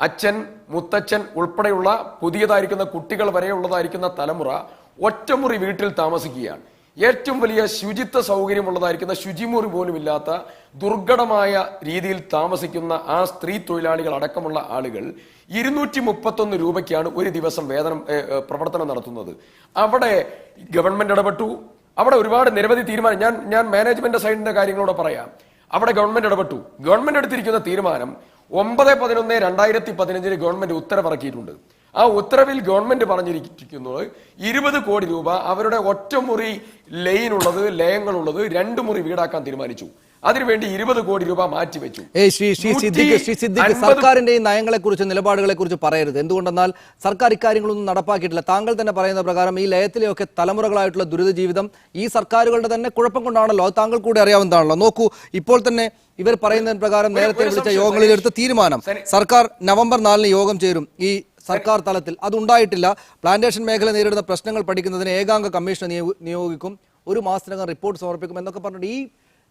അച്ഛൻ, മുത്തച്ഛൻ ഉൾപ്പെടെയുള്ള പുതിയതായിരിക്കുന്ന കുട്ടികൾ വരെയുള്ളതായിരിക്കുന്ന തലമുറ ഒറ്റമുറി വീട്ടിൽ താമസിക്കുകയാണ്. ഏറ്റവും വലിയ ശുചിത്വ സൗകര്യമുള്ളതായിരിക്കുന്ന ശുചിമുറി പോലും ഇല്ലാത്ത ദുർഘടമായ രീതിയിൽ താമസിക്കുന്ന ആ സ്ത്രീ തൊഴിലാളികൾ അടക്കമുള്ള ആളുകൾ 231 രൂപയ്ക്കാണ് ഒരു ദിവസം പ്രവർത്തനം നടത്തുന്നത്. അവിടെ ഗവൺമെന്റ് ഇടപെട്ടു. അവിടെ ഒരുപാട് നിരവധി തീരുമാനം, ഞാൻ മാനേജ്മെന്റ് സൈഡിന്റെ കാര്യങ്ങളോട് പറയാം. അവിടെ ഗവൺമെന്റ് ഇടപെട്ടു. ഗവൺമെന്റ് എടുത്തിരിക്കുന്ന തീരുമാനം 9/11/2015 ഗവൺമെന്റ് ഉത്തരവിറക്കിയിട്ടുണ്ട്. ആ ഉത്തരവിൽ ഗവൺമെന്റ് പറഞ്ഞിരിക്കുന്നത് 20 കോടി രൂപ അവരുടെ ഒറ്റമുറി ലയങ്ങളുള്ളത് 2 മുറി വീടാക്കാൻ തീരുമാനിച്ചു. അതിനുവേണ്ടി 20 കോടി രൂപ മാറ്റിവെച്ചു.
സർക്കാരിന്റെ ഈ നയങ്ങളെ കുറിച്ച്, നിലപാടുകളെ കുറിച്ച് പറയരുത്. എന്തുകൊണ്ടെന്നാൽ സർക്കാർ ഇക്കാര്യങ്ങളൊന്നും നടപ്പാക്കിയിട്ടില്ല. താങ്കൾ തന്നെ പറയുന്ന പ്രകാരം ഈ ലയത്തിലെയൊക്കെ തലമുറകളായിട്ടുള്ള ദുരിത ജീവിതം ഈ സർക്കാരുകളുടെ തന്നെ കുഴപ്പം കൊണ്ടാണല്ലോ. അത് താങ്കൾ കൂടി അറിയാവുന്നതാണല്ലോ. നോക്കൂ, ഇപ്പോൾ തന്നെ ഇവർ പറയുന്നതിന് പ്രകാരം നേരത്തെ വിളിച്ച യോഗങ്ങളിൽ എടുത്ത തീരുമാനം, സർക്കാർ നവംബർ 4 യോഗം ചേരും ഈ സർക്കാർ തലത്തിൽ. അതുണ്ടായിട്ടില്ല. പ്ലാന്റേഷൻ മേഖല നേരിടുന്ന പ്രശ്നങ്ങൾ പഠിക്കുന്നതിന് ഏകാംഗ കമ്മീഷനെ നിയോഗിക്കും. ഒരു മാസത്തിനകം റിപ്പോർട്ട് സമർപ്പിക്കും എന്നൊക്കെ പറഞ്ഞിട്ട് ഈ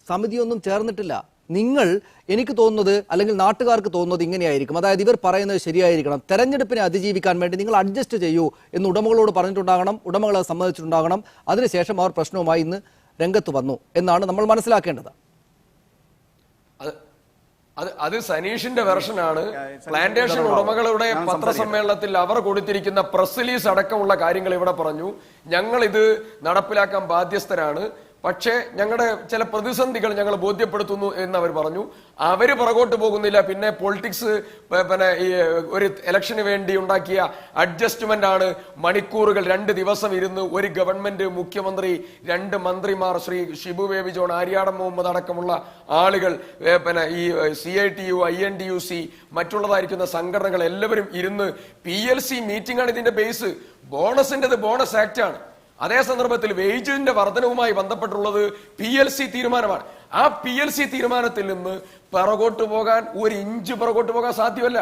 സമിതിയൊന്നും ചേർന്നിട്ടില്ല. നിങ്ങൾ, എനിക്ക് തോന്നുന്നത്, അല്ലെങ്കിൽ നാട്ടുകാർക്ക് തോന്നുന്നത് ഇങ്ങനെയായിരിക്കും, അതായത് ഇവർ പറയുന്നത് ശരിയായിരിക്കണം, തെരഞ്ഞെടുപ്പിനെ അതിജീവിക്കാൻ വേണ്ടി നിങ്ങൾ അഡ്ജസ്റ്റ് ചെയ്യൂ എന്ന് ഉടമകളോട് പറഞ്ഞിട്ടുണ്ടാകണം, ഉടമകൾ അത് സമ്മതിച്ചിട്ടുണ്ടാകണം. അതിനുശേഷം അവർ പ്രശ്നവുമായി ഇന്ന് രംഗത്ത് വന്നു എന്നാണ് നമ്മൾ മനസ്സിലാക്കേണ്ടത്.
അത് സനീഷിന്റെ വെർഷനാണ്. പ്ലാന്റേഷൻ ഉടമകളുടെ പത്രസമ്മേളനത്തിൽ അവർ കൊടുത്തിരിക്കുന്ന പ്രസ് റിലീസ് അടക്കമുള്ള കാര്യങ്ങൾ ഇവിടെ പറഞ്ഞു. ഞങ്ങൾ ഇത് നടപ്പിലാക്കാൻ ബാധ്യസ്ഥരാണ്, പക്ഷേ ഞങ്ങളുടെ ചില പ്രതിസന്ധികൾ ഞങ്ങൾ ബോധ്യപ്പെടുത്തുന്നു എന്ന് അവർ പറഞ്ഞു. അവര് പുറകോട്ട് പോകുന്നില്ല. പിന്നെ പൊളിറ്റിക്സ്, പിന്നെ ഈ ഒരു ഇലക്ഷന് വേണ്ടി ഉണ്ടാക്കിയ അഡ്ജസ്റ്റ്മെന്റ് ആണ്. മണിക്കൂറുകൾ 2 ദിവസം ഇരുന്ന് ഒരു ഗവൺമെന്റ്, മുഖ്യമന്ത്രി, 2 മന്ത്രിമാർ, ശ്രീ ഷിബു ബേബി ജോൺ, ആര്യാടൻ മുഹമ്മദ് അടക്കമുള്ള ആളുകൾ, പിന്നെ ഈ CITU, INTUC, മറ്റുള്ളതായിരിക്കുന്ന സംഘടനകൾ എല്ലാവരും ഇരുന്ന് PLC മീറ്റിംഗ് ആണ് ഇതിന്റെ ബേസ്. ബോണസിന്റെ ബോണസ് ആക്ട് ആണ്. അതേ സന്ദർഭത്തിൽ വേജിന്റെ വർധനവുമായി ബന്ധപ്പെട്ടുള്ളത് PLC തീരുമാനമാണ്. ആ PLC തീരുമാനത്തിൽ നിന്ന് പിറകോട്ട് പോകാൻ 1 ഇഞ്ച് പിറകോട്ട് പോകാൻ സാധ്യമല്ല,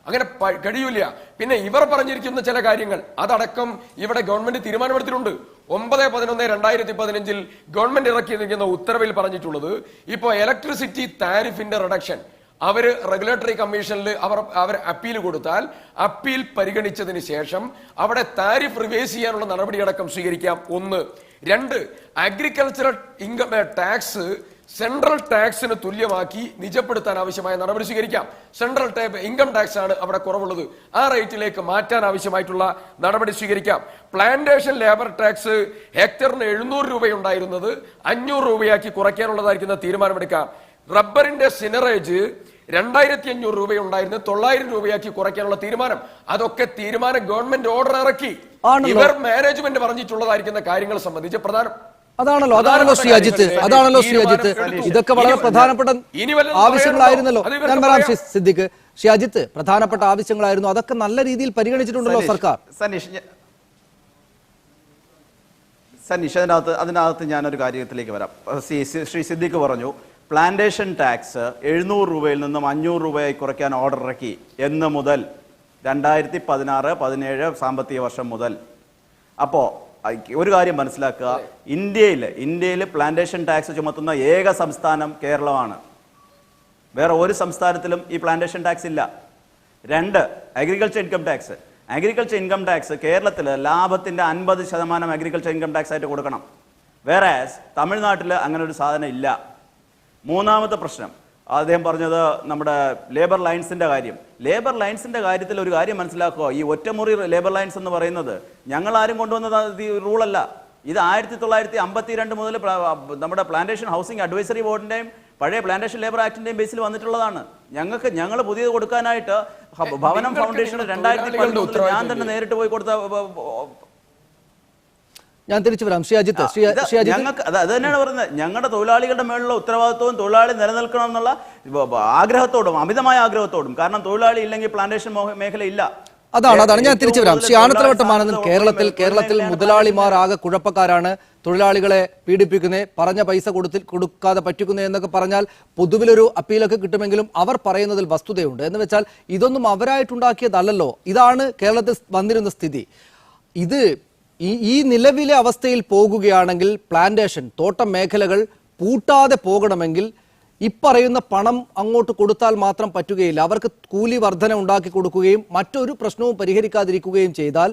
അങ്ങനെ കഴിയൂല. പിന്നെ ഇവർ പറഞ്ഞിരിക്കുന്ന ചില കാര്യങ്ങൾ അതടക്കം ഇവിടെ ഗവൺമെന്റ് തീരുമാനമെടുത്തിട്ടുണ്ട്. 9/11/2015 ഗവൺമെന്റ് ഇറക്കിയിരിക്കുന്ന ഉത്തരവിൽ പറഞ്ഞിട്ടുള്ളത്, ഇപ്പോൾ ഇലക്ട്രിസിറ്റി താരിഫിന്റെ റിഡക്ഷൻ അവര് റെഗുലേറ്ററി കമ്മീഷനിൽ അവർ അപ്പീൽ കൊടുത്താൽ അപ്പീൽ പരിഗണിച്ചതിന് ശേഷം അവിടെ താരിഫ് റിവേഴ്സ് ചെയ്യാനുള്ള നടപടിയടക്കം സ്വീകരിക്കാം. 1. 2. അഗ്രികൾച്ചറൽ ഇൻകം ടാക്സ് സെൻട്രൽ ടാക്സിന് തുല്യമാക്കി നിജപ്പെടുത്താൻ ആവശ്യമായ നടപടി സ്വീകരിക്കാം. സെൻട്രൽ ഇൻകം ടാക്സ് ആണ് അവിടെ കുറവുള്ളത്, ആ റേറ്റിലേക്ക് മാറ്റാൻ ആവശ്യമായിട്ടുള്ള നടപടി സ്വീകരിക്കാം. പ്ലാന്റേഷൻ ലേബർ ടാക്സ് ഹെക്ടറിന് 700 രൂപയുണ്ടായിരുന്നത് 500 രൂപയാക്കി കുറയ്ക്കാനുള്ളതായിരിക്കുന്ന തീരുമാനമെടുക്കാം. റബ്ബറിന്റെ സിനറേജ് 2500 രൂപയുണ്ടായിരുന്നു 900 രൂപയാക്കി കുറയ്ക്കാനുള്ള തീരുമാനം. അതൊക്കെ തീരുമാനം ഗവൺമെന്റ് ഓർഡർ ഇറക്കി. ഇവർ മാനേജ്മെന്റ് പറഞ്ഞിട്ടുള്ളതായിരിക്കുന്ന കാര്യങ്ങൾ സംബന്ധിച്ച്
അതാണല്ലോ ശ്രീ അജിത്ത്, ഇതൊക്കെ വളരെ പ്രധാനപ്പെട്ട ആവശ്യങ്ങളായിരുന്നല്ലോ. ഞാൻ പറയാം സിദ്ദിഖ്, ശ്രീ അജിത്ത്, പ്രധാനപ്പെട്ട ആവശ്യങ്ങളായിരുന്നു, അതൊക്കെ നല്ല രീതിയിൽ പരിഗണിച്ചിട്ടുണ്ടല്ലോ സർക്കാർ.
സനീഷ്, അതിനകത്ത് ഞാനൊരു കാര്യത്തിലേക്ക് വരാം. ശ്രീ സിദ്ദിഖ് പറഞ്ഞു പ്ലാന്റേഷൻ ടാക്സ് 700 രൂപയിൽ നിന്നും 500 രൂപയായി കുറയ്ക്കാൻ ഓർഡർ ഇറക്കി എന്ന് മുതൽ 2016-17 സാമ്പത്തിക വർഷം മുതൽ. അപ്പോൾ ഒരു കാര്യം മനസ്സിലാക്കുക, ഇന്ത്യയിൽ പ്ലാന്റേഷൻ ടാക്സ് ചുമത്തുന്ന ഏക സംസ്ഥാനം കേരളമാണ്. വേറെ ഒരു സംസ്ഥാനത്തിലും ഈ പ്ലാന്റേഷൻ ടാക്സ് ഇല്ല. 2. അഗ്രികൾച്ചർ ഇൻകം ടാക്സ് കേരളത്തിൽ ലാഭത്തിന്റെ 50% അഗ്രികൾച്ചർ ഇൻകം ടാക്സ് ആയിട്ട് കൊടുക്കണം. വേറെ തമിഴ്നാട്ടിൽ അങ്ങനെ ഒരു സാധനം ഇല്ല. 3ാമത്തെ പ്രശ്നം അദ്ദേഹം പറഞ്ഞത് നമ്മുടെ ലേബർ ലൈൻസിന്റെ കാര്യം. ലേബർ ലൈൻസിന്റെ കാര്യത്തിൽ ഒരു കാര്യം മനസ്സിലാക്കുക, ഈ ഒറ്റമുറി ലേബർ ലൈൻസ് എന്ന് പറയുന്നത് ഞങ്ങൾ ആരും കൊണ്ടുവന്നത് റൂളല്ല. ഇത് 1952 മുതൽ നമ്മുടെ പ്ലാന്റേഷൻ ഹൗസിംഗ് അഡ്വൈസറി ബോർഡിന്റെയും പഴയ പ്ലാന്റേഷൻ ലേബർ ആക്ടിന്റെയും ബേസിൽ വന്നിട്ടുള്ളതാണ്. ഞങ്ങൾ പുതിയത് കൊടുക്കാനായിട്ട് ഭവനം ഫൗണ്ടേഷൻ 2012 ഞാൻ തന്നെ നേരിട്ട് പോയി കൊടുത്ത.
ഞാൻ തിരിച്ചു വരാം. ശ്രീ അജിത്ത്,
ഞങ്ങൾക്ക് അത് തന്നെയാണ് പറയുന്നത്, ഞങ്ങളുടെ തൊഴിലാളികളുടെ മേലുള്ള ഉത്തരവാദിത്വവും തൊഴിലാളി നിലനിൽക്കണം എന്നുള്ള ആഗ്രഹത്തോടും, അമിതമായ ആഗ്രഹത്തോടും. കാരണം തൊഴിലാളി ഇല്ലെങ്കിൽ പ്ലാന്റേഷൻ മേഖല ഇല്ല.
അതാണ് ഞാൻ തിരിച്ചു വരാം. ശ്രീ ആനത്തലവട്ടമാനന്ദൻ, കേരളത്തിൽ മുതലാളിമാർ ആകെ കുഴപ്പക്കാരാണ്, തൊഴിലാളികളെ പീഡിപ്പിക്കുന്നേ, പറഞ്ഞ പൈസ കൊടുക്കാതെ പറ്റിക്കുന്നേ എന്നൊക്കെ പറഞ്ഞാൽ പൊതുവിലൊരു അപ്പീലൊക്കെ കിട്ടുമെങ്കിലും അവർ പറയുന്നതിൽ വസ്തുതയുണ്ട്. എന്ന് വെച്ചാൽ ഇതൊന്നും അവരായിട്ടുണ്ടാക്കിയതല്ലല്ലോ. ഇതാണ് കേരളത്തിൽ വന്നിരുന്ന സ്ഥിതി. ഇത് ഈ നിലവിലെ അവസ്ഥയിൽ പോകുകയാണെങ്കിൽ പ്ലാന്റേഷൻ തോട്ടം മേഖലകൾ പൂട്ടാതെ പോകണമെങ്കിൽ ഇപ്പറയുന്ന പണം അങ്ങോട്ട് കൊടുത്താൽ മാത്രം പറ്റുകയില്ല. അവർക്ക് കൂലി വർധന ഉണ്ടാക്കി കൊടുക്കുകയും മറ്റൊരു പ്രശ്നവും പരിഹരിക്കാതിരിക്കുകയും ചെയ്താൽ,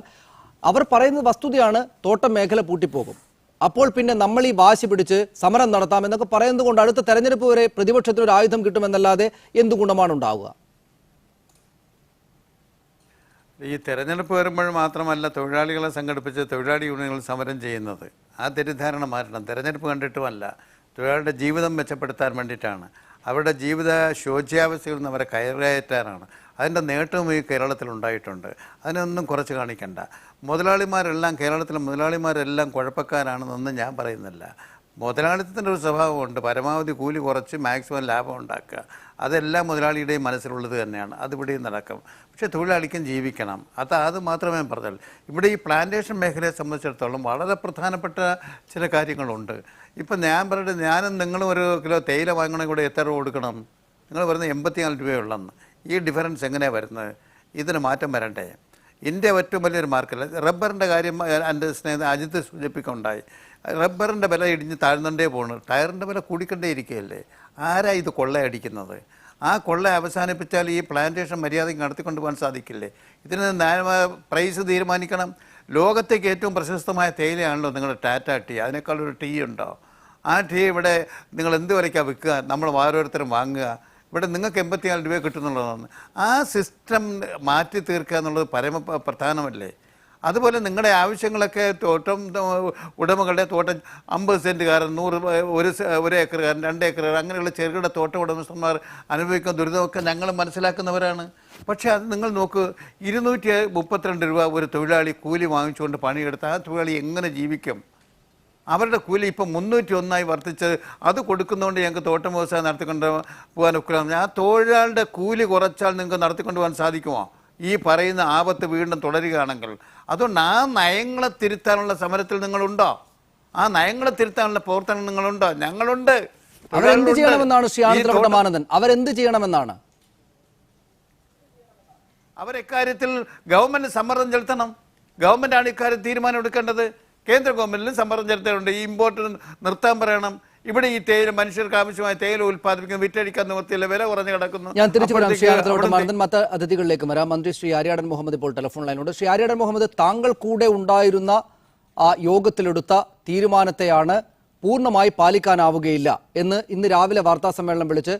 അവർ പറയുന്നത് വസ്തുതയാണ്, തോട്ടം മേഖല പൂട്ടിപ്പോകും. അപ്പോൾ പിന്നെ നമ്മൾ ഈ വാശി പിടിച്ച് സമരം നടത്താം എന്നൊക്കെ പറയുന്നത് കൊണ്ട് അടുത്ത തെരഞ്ഞെടുപ്പ് വരെ പ്രതിപക്ഷത്തിന് ഒരു ആയുധം കിട്ടുമെന്നല്ലാതെ എന്ത് ഗുണമാണ് ഉണ്ടാവുക?
ഈ തെരഞ്ഞെടുപ്പ് വരുമ്പോൾ മാത്രമല്ല തൊഴിലാളികളെ സംഘടിപ്പിച്ച് തൊഴിലാളി യൂണിയനുകൾ സമരം ചെയ്യുന്നത്. ആ തെറ്റിദ്ധാരണ മാറ്റണം. തെരഞ്ഞെടുപ്പ് കണ്ടിട്ടുമല്ല, തൊഴിലാളിയുടെ ജീവിതം മെച്ചപ്പെടുത്താൻ വേണ്ടിയിട്ടാണ്. അവരുടെ ജീവിത ശോച്യാവസ്ഥയിൽ നിന്ന് അവരെ കയറേറ്റാനാണ്. അതിൻ്റെ നേട്ടവും ഈ കേരളത്തിൽ ഉണ്ടായിട്ടുണ്ട്. അതിനൊന്നും കുറച്ച് കാണിക്കണ്ട. കേരളത്തിലെ മുതലാളിമാരെല്ലാം കുഴപ്പക്കാരാണെന്നൊന്നും ഞാൻ പറയുന്നില്ല. മുതലാളിത്തത്തിൻ്റെ ഒരു സ്വഭാവമുണ്ട്, പരമാവധി കൂലി കുറച്ച് മാക്സിമം ലാഭം ഉണ്ടാക്കുക. അതെല്ലാം മുതലാളിയുടെയും മനസ്സിലുള്ളത് തന്നെയാണ്, അതിവിടെയും നടക്കും. പക്ഷേ തൊഴിലാളിക്കും ജീവിക്കണം, അത് മാത്രമേ പറഞ്ഞുള്ളൂ. ഇവിടെ ഈ പ്ലാന്റേഷൻ മേഖലയെ സംബന്ധിച്ചിടത്തോളം വളരെ പ്രധാനപ്പെട്ട ചില കാര്യങ്ങളുണ്ട്. ഇപ്പം ഞാൻ പറയട്ടെ, ഞാനും നിങ്ങളും 1 കിലോ തേയില വാങ്ങണമെങ്കിൽ കൂടെ എത്ര രൂപ കൊടുക്കണം? നിങ്ങൾ പറയുന്നത് 84 രൂപയുള്ളെന്ന്. ഈ ഡിഫറൻസ് എങ്ങനെയാണ് വരുന്നത്? ഇതിന് മാറ്റം വരണ്ടേ? ഇന്ത്യ ഏറ്റവും വലിയൊരു മാർക്കല്ല. റബ്ബറിൻ്റെ കാര്യം എൻ്റെ സ്നേഹിതൻ അജിത്ത് സൂചിപ്പിക്കുകയുണ്ടായി. റബ്ബറിൻ്റെ വില ഇടിഞ്ഞ് താഴ്ന്നുകൊണ്ടേ പോകുന്നു, ടയറിൻ്റെ വില കൂടിക്കൊണ്ടേ ഇരിക്കുകയല്ലേ. ആരാ ഇത് കൊള്ളയടിക്കുന്നത്? ആ കൊള്ള അവസാനിപ്പിച്ചാൽ ഈ പ്ലാന്റേഷൻ മര്യാദയ്ക്ക് നടത്തിക്കൊണ്ട് പോകാൻ സാധിക്കില്ലേ? ഇതിന് ന്യായമായ പ്രൈസ് തീരുമാനിക്കണം. ലോകത്തേക്ക് ഏറ്റവും പ്രശസ്തമായ തേയിലയാണല്ലോ നിങ്ങളുടെ ടാറ്റ ടീ. അതിനേക്കാളൊരു ടീ ഉണ്ടോ? ആ ടീ ഇവിടെ നിങ്ങൾ എന്ത് വിലയ്ക്കാണ് വിൽക്കുക? നമ്മൾ ഓരോരുത്തരും വാങ്ങുക. ഇവിടെ നിങ്ങൾക്ക് 84 രൂപ കിട്ടുന്നുള്ളതാണ്. ആ സിസ്റ്റം മാറ്റി തീർക്കുക എന്നുള്ളത് പ്രധാനമല്ലേ? അതുപോലെ നിങ്ങളുടെ ആവശ്യങ്ങളൊക്കെ തോട്ടം ഉടമകളുടെ തോട്ടം 50 സെൻറ്റുകാരൻ 100 ഏക്കറുകാരൻ 2 ഏക്കറുകാരൻ അങ്ങനെയുള്ള ചെറുകിട തോട്ട ഉടമസ്ഥന്മാർ അനുഭവിക്കുന്ന ദുരിതമൊക്കെ ഞങ്ങൾ മനസ്സിലാക്കുന്നവരാണ്. പക്ഷേ അത് നിങ്ങൾ നോക്ക്, 232 രൂപ ഒരു തൊഴിലാളി കൂലി വാങ്ങിച്ചുകൊണ്ട് പണിയെടുത്ത് ആ തൊഴിലാളി എങ്ങനെ ജീവിക്കും? അവരുടെ കൂലി ഇപ്പം 301 വർദ്ധിച്ച് അത് കൊടുക്കുന്നതുകൊണ്ട് ഞങ്ങൾക്ക് തോട്ടം വ്യവസായം നടത്തിക്കൊണ്ട് പോകാൻ ഒക്കില്ല. ആ തൊഴിലാളിയുടെ കൂലി കുറച്ചാൽ നിങ്ങൾക്ക് നടത്തിക്കൊണ്ട് പോകാൻ സാധിക്കുമോ? ഈ പറയുന്ന ആപത്ത് വീണ്ടും തുടരുകയാണെങ്കിൽ. അതുകൊണ്ട് ആ നയങ്ങളെ തിരുത്താനുള്ള സമരത്തിൽ നിങ്ങളുണ്ടോ? ആ നയങ്ങളെ തിരുത്താനുള്ള പ്രവർത്തനം നിങ്ങളുണ്ടോ? ഞങ്ങളുണ്ട്.
അവരെന്ത് ചെയ്യണമെന്നാണ് ശ്രീ ആനന്ദലവട്ടം ആനന്ദൻ? അവരെന്ത് ചെയ്യണമെന്നാണ്?
അവരെക്കാര്യത്തിൽ ഗവൺമെന്റ് സമ്മർദ്ദം ചെലുത്തണം. ഗവൺമെന്റാണ് ഇക്കാര്യം തീരുമാനം എടുക്കേണ്ടത്. കേന്ദ്ര ഗവൺമെന്റിലും സമ്മർദ്ദം ചെലുത്തേണ്ടതുണ്ട്. ഈ ഇമ്പോർട്ട് നിർത്താൻ പറയണം. ഇവിടെ ഈ തേയില മനുഷ്യർക്ക് ആവശ്യമായ തേയില ഉൽപ്പാദിപ്പിക്കുന്ന വിറ്റഴിക്കാൻ നിവൃത്തിയില്ല, വില കുറഞ്ഞു കിടക്കുന്നു.
ഞാൻ തിരിച്ചു വരാം ശ്രീ ആനന്ദലവട്ടം ആനന്ദൻ. മറ്റ് അതിഥികളിലേക്ക് വരാം. മന്ത്രി ശ്രീ ആര്യാടൻ മുഹമ്മദ് ഇപ്പോൾ ടെലിഫോൺ ലൈനുണ്ട്. ശ്രീ ആര്യാടൻ മുഹമ്മദ്, താങ്കൾ കൂടെ ഉണ്ടായിരുന്ന ആ യോഗത്തിലെടുത്ത തീരുമാനത്തെയാണ് പൂർണ്ണമായി പാലിക്കാനാവുകയില്ല എന്ന് ഇന്ന് രാവിലെ വാർത്താ സമ്മേളനം വിളിച്ച്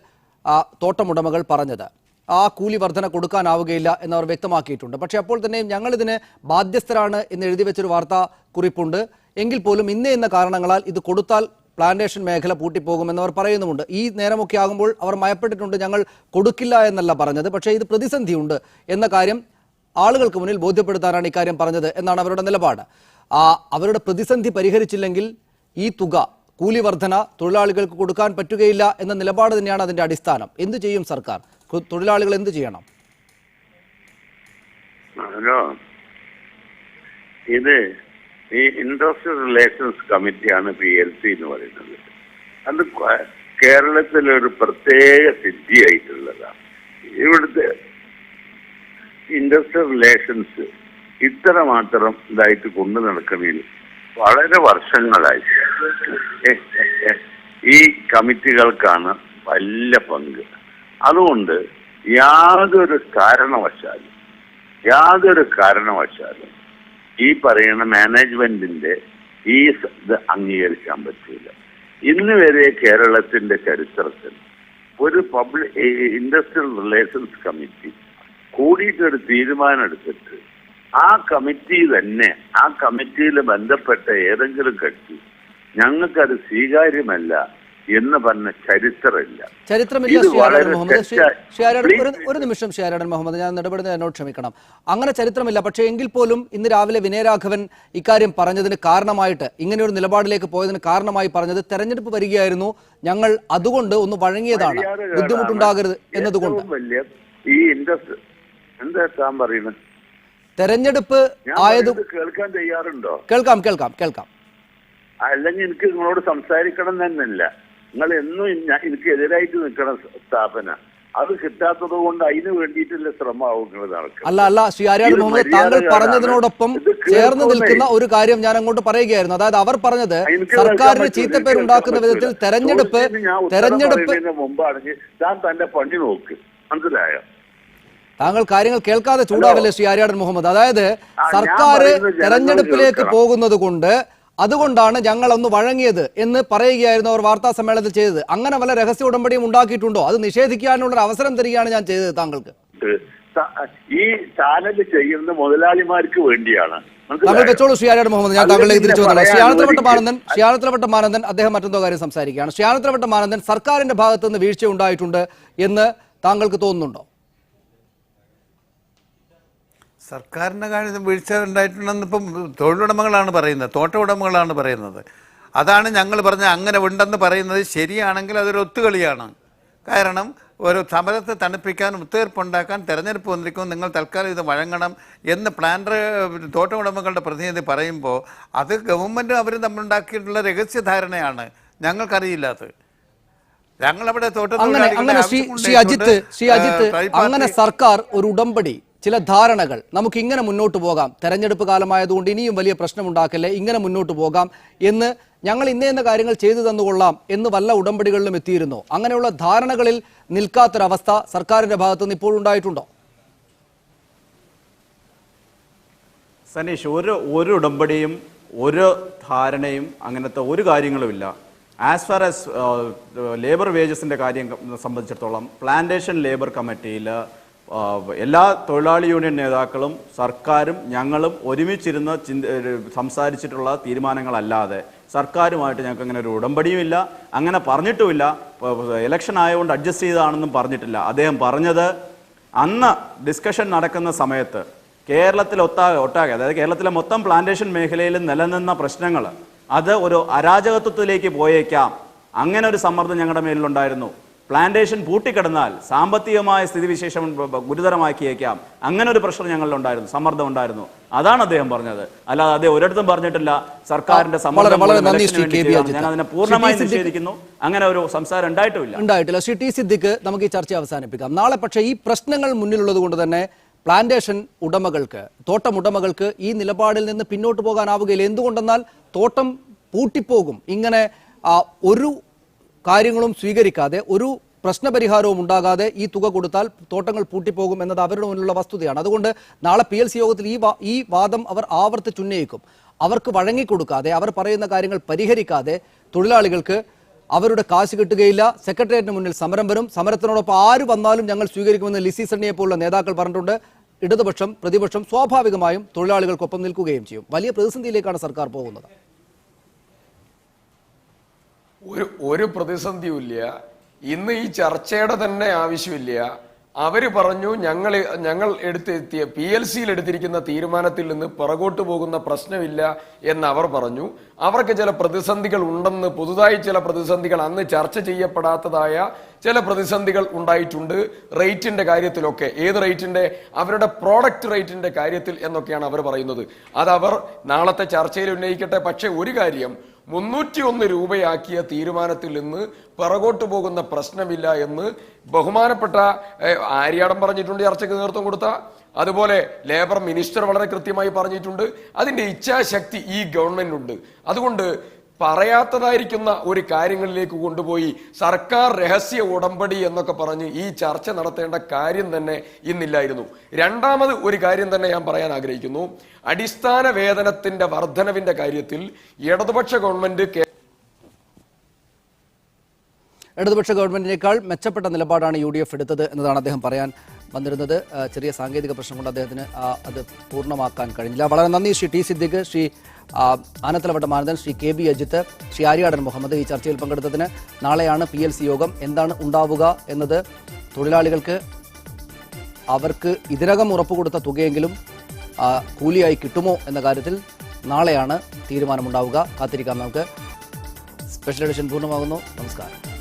തോട്ടമുടമകൾ പറഞ്ഞത്. ആ കൂലി വർധന കൊടുക്കാനാവുകയില്ല എന്നവർ വ്യക്തമാക്കിയിട്ടുണ്ട്. പക്ഷേ അപ്പോൾ തന്നെ ഞങ്ങളിതിന് ബാധ്യസ്ഥരാണ് എന്ന് എഴുതി വെച്ചൊരു വാർത്താ കുറിപ്പുണ്ട്. എങ്കിൽ പോലും ഇന്ന കാരണങ്ങളാൽ ഇത് കൊടുത്താൽ പ്ലാന്റേഷൻ മേഖല പൂട്ടിപ്പോകുമെന്നവർ പറയുന്നുമുണ്ട്. ഈ നേരമൊക്കെ ആകുമ്പോൾ അവർ മയപ്പെട്ടിട്ടുണ്ട്. ഞങ്ങൾ കൊടുക്കില്ല എന്നല്ല പറഞ്ഞത്, പക്ഷേ ഇത് പ്രതിസന്ധിയുണ്ട് എന്ന കാര്യം ആളുകൾക്ക് മുന്നിൽ ബോധ്യപ്പെടുത്താനാണ് ഇക്കാര്യം പറഞ്ഞത് എന്നാണ് അവരുടെ നിലപാട്. അവരുടെ പ്രതിസന്ധി പരിഹരിച്ചില്ലെങ്കിൽ ഈ തുക കൂലി വർധന തൊഴിലാളികൾക്ക് കൊടുക്കാൻ പറ്റുകയില്ല എന്ന നിലപാട് തന്നെയാണ് അതിന്റെ അടിസ്ഥാനം. എന്ത് ചെയ്യും സർക്കാർ? തൊഴിലാളികൾ എന്ത് ചെയ്യണം?
ഹലോ, ഇത് ഈ ഇൻഡസ്ട്രിയൽ റിലേഷൻസ് കമ്മിറ്റിയാണ് PLC എന്ന് പറയുന്നത്. അത് കേരളത്തിലൊരു പ്രത്യേക സിദ്ധിയായിട്ടുള്ളതാണ്. ഇവിടുത്തെ ഇൻഡസ്ട്രിയൽ റിലേഷൻസ് ഇത്രമാത്രം ഇതായിട്ട് കൊണ്ടു നടക്കുന്നതിൽ വളരെ വർഷങ്ങളായി ഈ കമ്മിറ്റികൾക്കാണ് വലിയ പങ്ക്. അതുകൊണ്ട് യാതൊരു കാരണവശാലും ഈ പറയുന്ന മാനേജ്മെന്റിന്റെ ഈ ഇത് അംഗീകരിക്കാൻ പറ്റില്ല. ഇന്ന് വരെ കേരളത്തിന്റെ ചരിത്രത്തിൽ ഒരു ഇൻഡസ്ട്രിയൽ റിലേഷൻസ് കമ്മിറ്റി കൂടിയിട്ടൊരു തീരുമാനം എടുത്തിട്ട് ആ കമ്മിറ്റിയിൽ ബന്ധപ്പെട്ട ഏതെങ്കിലും കക്ഷി ഞങ്ങൾക്കത് സ്വീകാര്യമല്ല എന്ന് പറഞ്ഞ ചരിത്രമില്ല.
ഒരു നിമിഷം ശ്രീ ആര്യാടൻ മുഹമ്മദ്, ഞാൻ ഇടപെടുന്നത് എന്നോട് ക്ഷമിക്കണം. അങ്ങനെ ചരിത്രമില്ല. പക്ഷേ എങ്കിൽ പോലും ഇന്ന് രാവിലെ വിനയരാഘവൻ ഇക്കാര്യം പറഞ്ഞതിന് കാരണമായിട്ട്, ഇങ്ങനെ ഒരു നിലപാടിലേക്ക് പോയതിന് കാരണമായി പറഞ്ഞത് തെരഞ്ഞെടുപ്പ് വരികയായിരുന്നു, ഞങ്ങൾ അതുകൊണ്ട് ഒന്ന് വഴങ്ങിയതാണ്, ബുദ്ധിമുട്ടുണ്ടാകരുത് എന്നതുകൊണ്ട്.
ഈ ഇൻഡസ്ട്രി എന്താ താൻ പറയുന്നത്?
തെരഞ്ഞെടുപ്പ് ആയത്
കേൾക്കാൻ തയ്യാറുണ്ടോ?
കേൾക്കാം.
അല്ലെങ്കിൽ എനിക്ക് നിങ്ങളോട് സംസാരിക്കണം തന്നെയല്ല. നിങ്ങൾ എന്നും എനിക്ക് എതിരായിട്ട് നിൽക്കണ സ്ഥാപന അത് കിട്ടാത്തത് കൊണ്ട് അതിന് വേണ്ടിയിട്ടുള്ള ശ്രമമാവുന്നത് നടക്കും.
അല്ല ശ്രീ ആര്യാടൻ മുഹമ്മദ്, താങ്കൾ പറഞ്ഞതിനോടൊപ്പം ചേർന്ന് നിൽക്കുന്ന ഒരു കാര്യം ഞാൻ അങ്ങോട്ട് പറയുകയായിരുന്നു. അതായത് അവർ പറഞ്ഞത് സർക്കാരിന് ചീത്തപ്പേരുണ്ടാക്കുന്ന വിധത്തിൽ തെരഞ്ഞെടുപ്പ്
മുമ്പാണെങ്കിൽ താൻ തന്റെ പണി നോക്ക്. മനസ്സിലായോ?
താങ്കൾ കാര്യങ്ങൾ കേൾക്കാതെ ചൂടാവല്ലേ ശ്രീ ആര്യാടൻ മുഹമ്മദ്? അതായത് സർക്കാർ തെരഞ്ഞെടുപ്പിലേക്ക് പോകുന്നത് കൊണ്ട് അതുകൊണ്ടാണ് ഞങ്ങൾ ഒന്ന് വഴങ്ങിയത് എന്ന് പറയുകയായിരുന്നു അവർ വാർത്താ സമ്മേളനത്തിൽ ചെയ്തത്. അങ്ങനെ വല്ല രഹസ്യ ഉടമ്പടിയും ഉണ്ടാക്കിയിട്ടുണ്ടോ? അത് നിഷേധിക്കാനുള്ള അവസരം തരികയാണ് ഞാൻ ചെയ്തത് താങ്കൾക്ക്.
ഈ ചാനൽ ചെയ്യുന്ന മുതലാളിമാർക്ക് വേണ്ടിയാണ്.
താങ്കൾ വെച്ചോളൂ ശ്രീ ആര്യാടൻ മുഹമ്മദ്, ഞാൻ താങ്കളെ തിരിച്ചു വന്നോളാം. ശ്രീ ആനന്ദലവട്ടം ആനന്ദൻ അദ്ദേഹം മറ്റെന്തോ കാര്യം സംസാരിക്കുകയാണ്. ശ്രീ ആനന്ദലവട്ടം ആനന്ദൻ, സർക്കാരിന്റെ ഭാഗത്ത് നിന്ന് വീഴ്ച ഉണ്ടായിട്ടുണ്ട് എന്ന് താങ്കൾക്ക് തോന്നുന്നുണ്ടോ?
സർക്കാരിൻ്റെ കാര്യത്തിൽ വീഴ്ച ഉണ്ടായിട്ടുണ്ടെന്ന് ഇപ്പം തൊഴിലുടമകളാണ് പറയുന്നത്, തോട്ട ഉടമകളാണ് പറയുന്നത്. അതാണ് ഞങ്ങൾ പറഞ്ഞത്. അങ്ങനെ ഉണ്ടെന്ന് പറയുന്നത് ശരിയാണെങ്കിൽ അതൊരു ഒത്തുകളിയാണ്. കാരണം ഒരു സമരത്തെ തണുപ്പിക്കാൻ, ഒത്തുതീർപ്പുണ്ടാക്കാൻ തെരഞ്ഞെടുപ്പ് വന്നിരിക്കും, നിങ്ങൾ തൽക്കാലം ഇത് വഴങ്ങണം എന്ന് തോട്ട ഉടമകളുടെ പ്രതിനിധി പറയുമ്പോൾ അത് ഗവൺമെൻറ്റും അവരും തമ്മിലുണ്ടാക്കിയിട്ടുള്ള രഹസ്യധാരണയാണ്, ഞങ്ങൾക്കറിയില്ലാത്തത്. ഞങ്ങളവിടെ
അങ്ങനെ സർക്കാർ ഒരു ഉടമ്പടി ചില ധാരണകൾ, നമുക്ക് ഇങ്ങനെ മുന്നോട്ട് പോകാം, തെരഞ്ഞെടുപ്പ് കാലമായതുകൊണ്ട് ഇനിയും വലിയ പ്രശ്നമുണ്ടാക്കല്ലേ, ഇങ്ങനെ മുന്നോട്ട് പോകാം എന്ന്, ഞങ്ങൾ ഇന്ന കാര്യങ്ങൾ ചെയ്തു തന്നുകൊള്ളാം എന്ന് വല്ല ഉടമ്പടികളിലും എത്തിയിരുന്നോ? അങ്ങനെയുള്ള ധാരണകളിൽ നിൽക്കാത്തൊരവസ്ഥ സർക്കാരിന്റെ ഭാഗത്തുനിന്ന് ഇപ്പോഴുണ്ടായിട്ടുണ്ടോ?
സനീഷ്, ഒരു ഉടമ്പടിയും ഒരു ധാരണയും അങ്ങനത്തെ ഒരു കാര്യങ്ങളുമില്ല. ആസ് ഫാർ ആസ് ലേബർ വേജസിൻ്റെ കാര്യം സംബന്ധിച്ചിടത്തോളം പ്ലാന്റേഷൻ ലേബർ കമ്മിറ്റിയിൽ എല്ലാ തൊഴിലാളി യൂണിയൻ നേതാക്കളും സർക്കാരും ഞങ്ങളും ഒരുമിച്ചിരുന്ന് സംസാരിച്ചിട്ടുള്ള തീരുമാനങ്ങളല്ലാതെ സർക്കാരുമായിട്ട് ഞങ്ങൾക്ക് അങ്ങനെ ഒരു ഉടമ്പടിയും ഇല്ല, അങ്ങനെ പറഞ്ഞിട്ടുമില്ല. ഇലക്ഷൻ ആയതുകൊണ്ട് അഡ്ജസ്റ്റ് ചെയ്തതാണെന്നും പറഞ്ഞിട്ടില്ല. അദ്ദേഹം പറഞ്ഞത് അന്ന് ഡിസ്കഷൻ നടക്കുന്ന സമയത്ത് കേരളത്തിൽ ഒട്ടാകെ അതായത് കേരളത്തിലെ മൊത്തം പ്ലാന്റേഷൻ മേഖലയിൽ നിലനിന്ന പ്രശ്നങ്ങൾ അത് ഒരു അരാജകത്വത്തിലേക്ക് പോയേക്കാം, അങ്ങനെ ഒരു സമ്മർദ്ദം ഞങ്ങളുടെ മേലിലുണ്ടായിരുന്നു. പ്ലാന്റേഷൻ പൂട്ടിക്കിടന്നാൽ സാമ്പത്തികമായ സ്ഥിതിവിശേഷം ഗുരുതരമാക്കിയേക്കാം, അങ്ങനെ ഒരു പ്രഷർ ഞങ്ങളിലുണ്ടായിരുന്നു, സമ്മർദ്ദം ഉണ്ടായിരുന്നു. അതാണ് അദ്ദേഹം പറഞ്ഞത്. അല്ലാതെ അദ്ദേഹം ഒരിടത്തും പറഞ്ഞിട്ടില്ല സർക്കാരിന്റെ സമ്മർദ്ദം ഞാൻ അതിനെ പൂർണ്ണമായി നിഷേധിക്കുന്നു, അങ്ങനെ ഒരു സംസാരം ഉണ്ടായിട്ടില്ല.
ശ്രീ ടി സിദ്ദിഖ്, നമുക്ക് ഈ ചർച്ച അവസാനിപ്പിക്കാം. നാളെ പക്ഷേ ഈ പ്രശ്നങ്ങൾ മുന്നിലുള്ളത് കൊണ്ട് തന്നെ പ്ലാന്റേഷൻ ഉടമകൾക്ക്, തോട്ടം ഉടമകൾക്ക് ഈ നിലപാടിൽ നിന്ന് പിന്നോട്ട് പോകാനാവുകയില്ല. എന്തുകൊണ്ടെന്നാൽ തോട്ടം പൂട്ടിപ്പോകും. ഇങ്ങനെ ഒരു കാര്യങ്ങളും സ്വീകരിക്കാതെ, ഒരു പ്രശ്നപരിഹാരവും ഉണ്ടാകാതെ ഈ തുക കൊടുത്താൽ തോട്ടങ്ങൾ പൂട്ടിപ്പോകും എന്നത് അവരുടെ മുന്നിലുള്ള വസ്തുതയാണ്. അതുകൊണ്ട് നാളെ PLC യോഗത്തിൽ ഈ വാദം അവർ ആവർത്തിച്ചുന്നയിക്കും. അവർക്ക് വഴങ്ങിക്കൊടുക്കാതെ, അവർ പറയുന്ന കാര്യങ്ങൾ പരിഹരിക്കാതെ തൊഴിലാളികൾക്ക് അവരുടെ കാശ് കിട്ടുകയില്ല. സെക്രട്ടേറിയറ്റിന് മുന്നിൽ സമരം വരും. സമരത്തിനോടൊപ്പം ആര് വന്നാലും ഞങ്ങൾ സ്വീകരിക്കുമെന്ന് ലിസി സണ്ണിയെ പോലുള്ള നേതാക്കൾ പറഞ്ഞിട്ടുണ്ട്. ഇടതുപക്ഷം, പ്രതിപക്ഷം സ്വാഭാവികമായും തൊഴിലാളികൾക്കൊപ്പം നിൽക്കുകയും ചെയ്യും. വലിയ പ്രതിസന്ധിയിലേക്കാണ് സർക്കാർ പോകുന്നത്.
ഒരു പ്രതിസന്ധിയുമില്ല. ഇന്ന് ഈ ചർച്ചയുടെ തന്നെ ആവശ്യമില്ല. അവര് പറഞ്ഞു ഞങ്ങൾ എടുത്തെത്തിയ PLCയിൽ എടുത്തിരിക്കുന്ന തീരുമാനത്തിൽ നിന്ന് പുറകോട്ട് പോകുന്ന പ്രശ്നമില്ല എന്ന് അവർ പറഞ്ഞു. അവർക്ക് ചില പ്രതിസന്ധികൾ ഉണ്ടെന്ന്, പുതുതായി ചില പ്രതിസന്ധികൾ, അന്ന് ചർച്ച ചെയ്യപ്പെടാത്തതായ ചില പ്രതിസന്ധികൾ ഉണ്ടായിട്ടുണ്ട്. റേറ്റിന്റെ കാര്യത്തിലൊക്കെ, ഏത് റേറ്റിന്റെ, അവരുടെ പ്രോഡക്റ്റ് റേറ്റിന്റെ കാര്യത്തിൽ എന്നൊക്കെയാണ് അവർ പറയുന്നത്. അതവർ നാളത്തെ ചർച്ചയിൽ ഉന്നയിക്കട്ടെ. പക്ഷെ ഒരു കാര്യം, 301 രൂപയാക്കിയ തീരുമാനത്തിൽ നിന്ന് പിറകോട്ട് പോകുന്ന പ്രശ്നമില്ല എന്ന് ബഹുമാനപ്പെട്ട ആര്യാടൻ പറഞ്ഞിട്ടുണ്ട്, ചർച്ചയ്ക്ക് നേതൃത്വം കൊടുത്ത. അതുപോലെ ലേബർ മിനിസ്റ്റർ വളരെ കൃത്യമായി പറഞ്ഞിട്ടുണ്ട്. അതിന്റെ ഇച്ഛാശക്തി ഈ ഗവൺമെന്റിനുണ്ട്. അതുകൊണ്ട് പറയാത്തതായിരിക്കുന്ന ഒരു കാര്യങ്ങളിലേക്ക് കൊണ്ടുപോയി സർക്കാർ രഹസ്യ ഉടമ്പടി എന്നൊക്കെ പറഞ്ഞ് ഈ ചർച്ച നടത്തേണ്ട കാര്യം തന്നെ ഇന്നില്ലായിരുന്നു. രണ്ടാമത് ഒരു കാര്യം തന്നെ ഞാൻ പറയാൻ ആഗ്രഹിക്കുന്നു. അടിസ്ഥാന വേതനത്തിന്റെ വർധനവിന്റെ കാര്യത്തിൽ ഇടതുപക്ഷ
ഗവൺമെന്റിനേക്കാൾ മെച്ചപ്പെട്ട നിലപാടാണ് UDF എടുത്തത് എന്നതാണ് അദ്ദേഹം പറയാൻ വന്നിരുന്നത്. ചെറിയ സാങ്കേതിക പ്രശ്നം കൊണ്ട് അദ്ദേഹത്തിന് അത് പൂർണ്ണമാക്കാൻ കഴിഞ്ഞില്ല. വളരെ നന്ദി ശ്രീ ടി സിദ്ദിഖ്, ശ്രീ ആനത്തലവട്ടം ആനന്ദൻ, ശ്രീ KB അജിത്ത്, ശ്രീ ആര്യാടൻ മുഹമ്മദ് ഈ ചർച്ചയിൽ പങ്കെടുത്തതിന്. നാളെയാണ് PLC യോഗം. എന്താണ് ഉണ്ടാവുക എന്നത് തൊഴിലാളികൾക്ക് അവർക്ക് ഇതിനകം ഉറപ്പുകൊടുത്ത തുകയെങ്കിലും കൂലിയായി കിട്ടുമോ എന്ന കാര്യത്തിൽ നാളെയാണ് തീരുമാനമുണ്ടാവുക. കാത്തിരിക്കാം നമുക്ക്. സ്പെഷ്യൽ എഡിഷൻ പൂർണ്ണമാകുന്നു. നമസ്കാരം.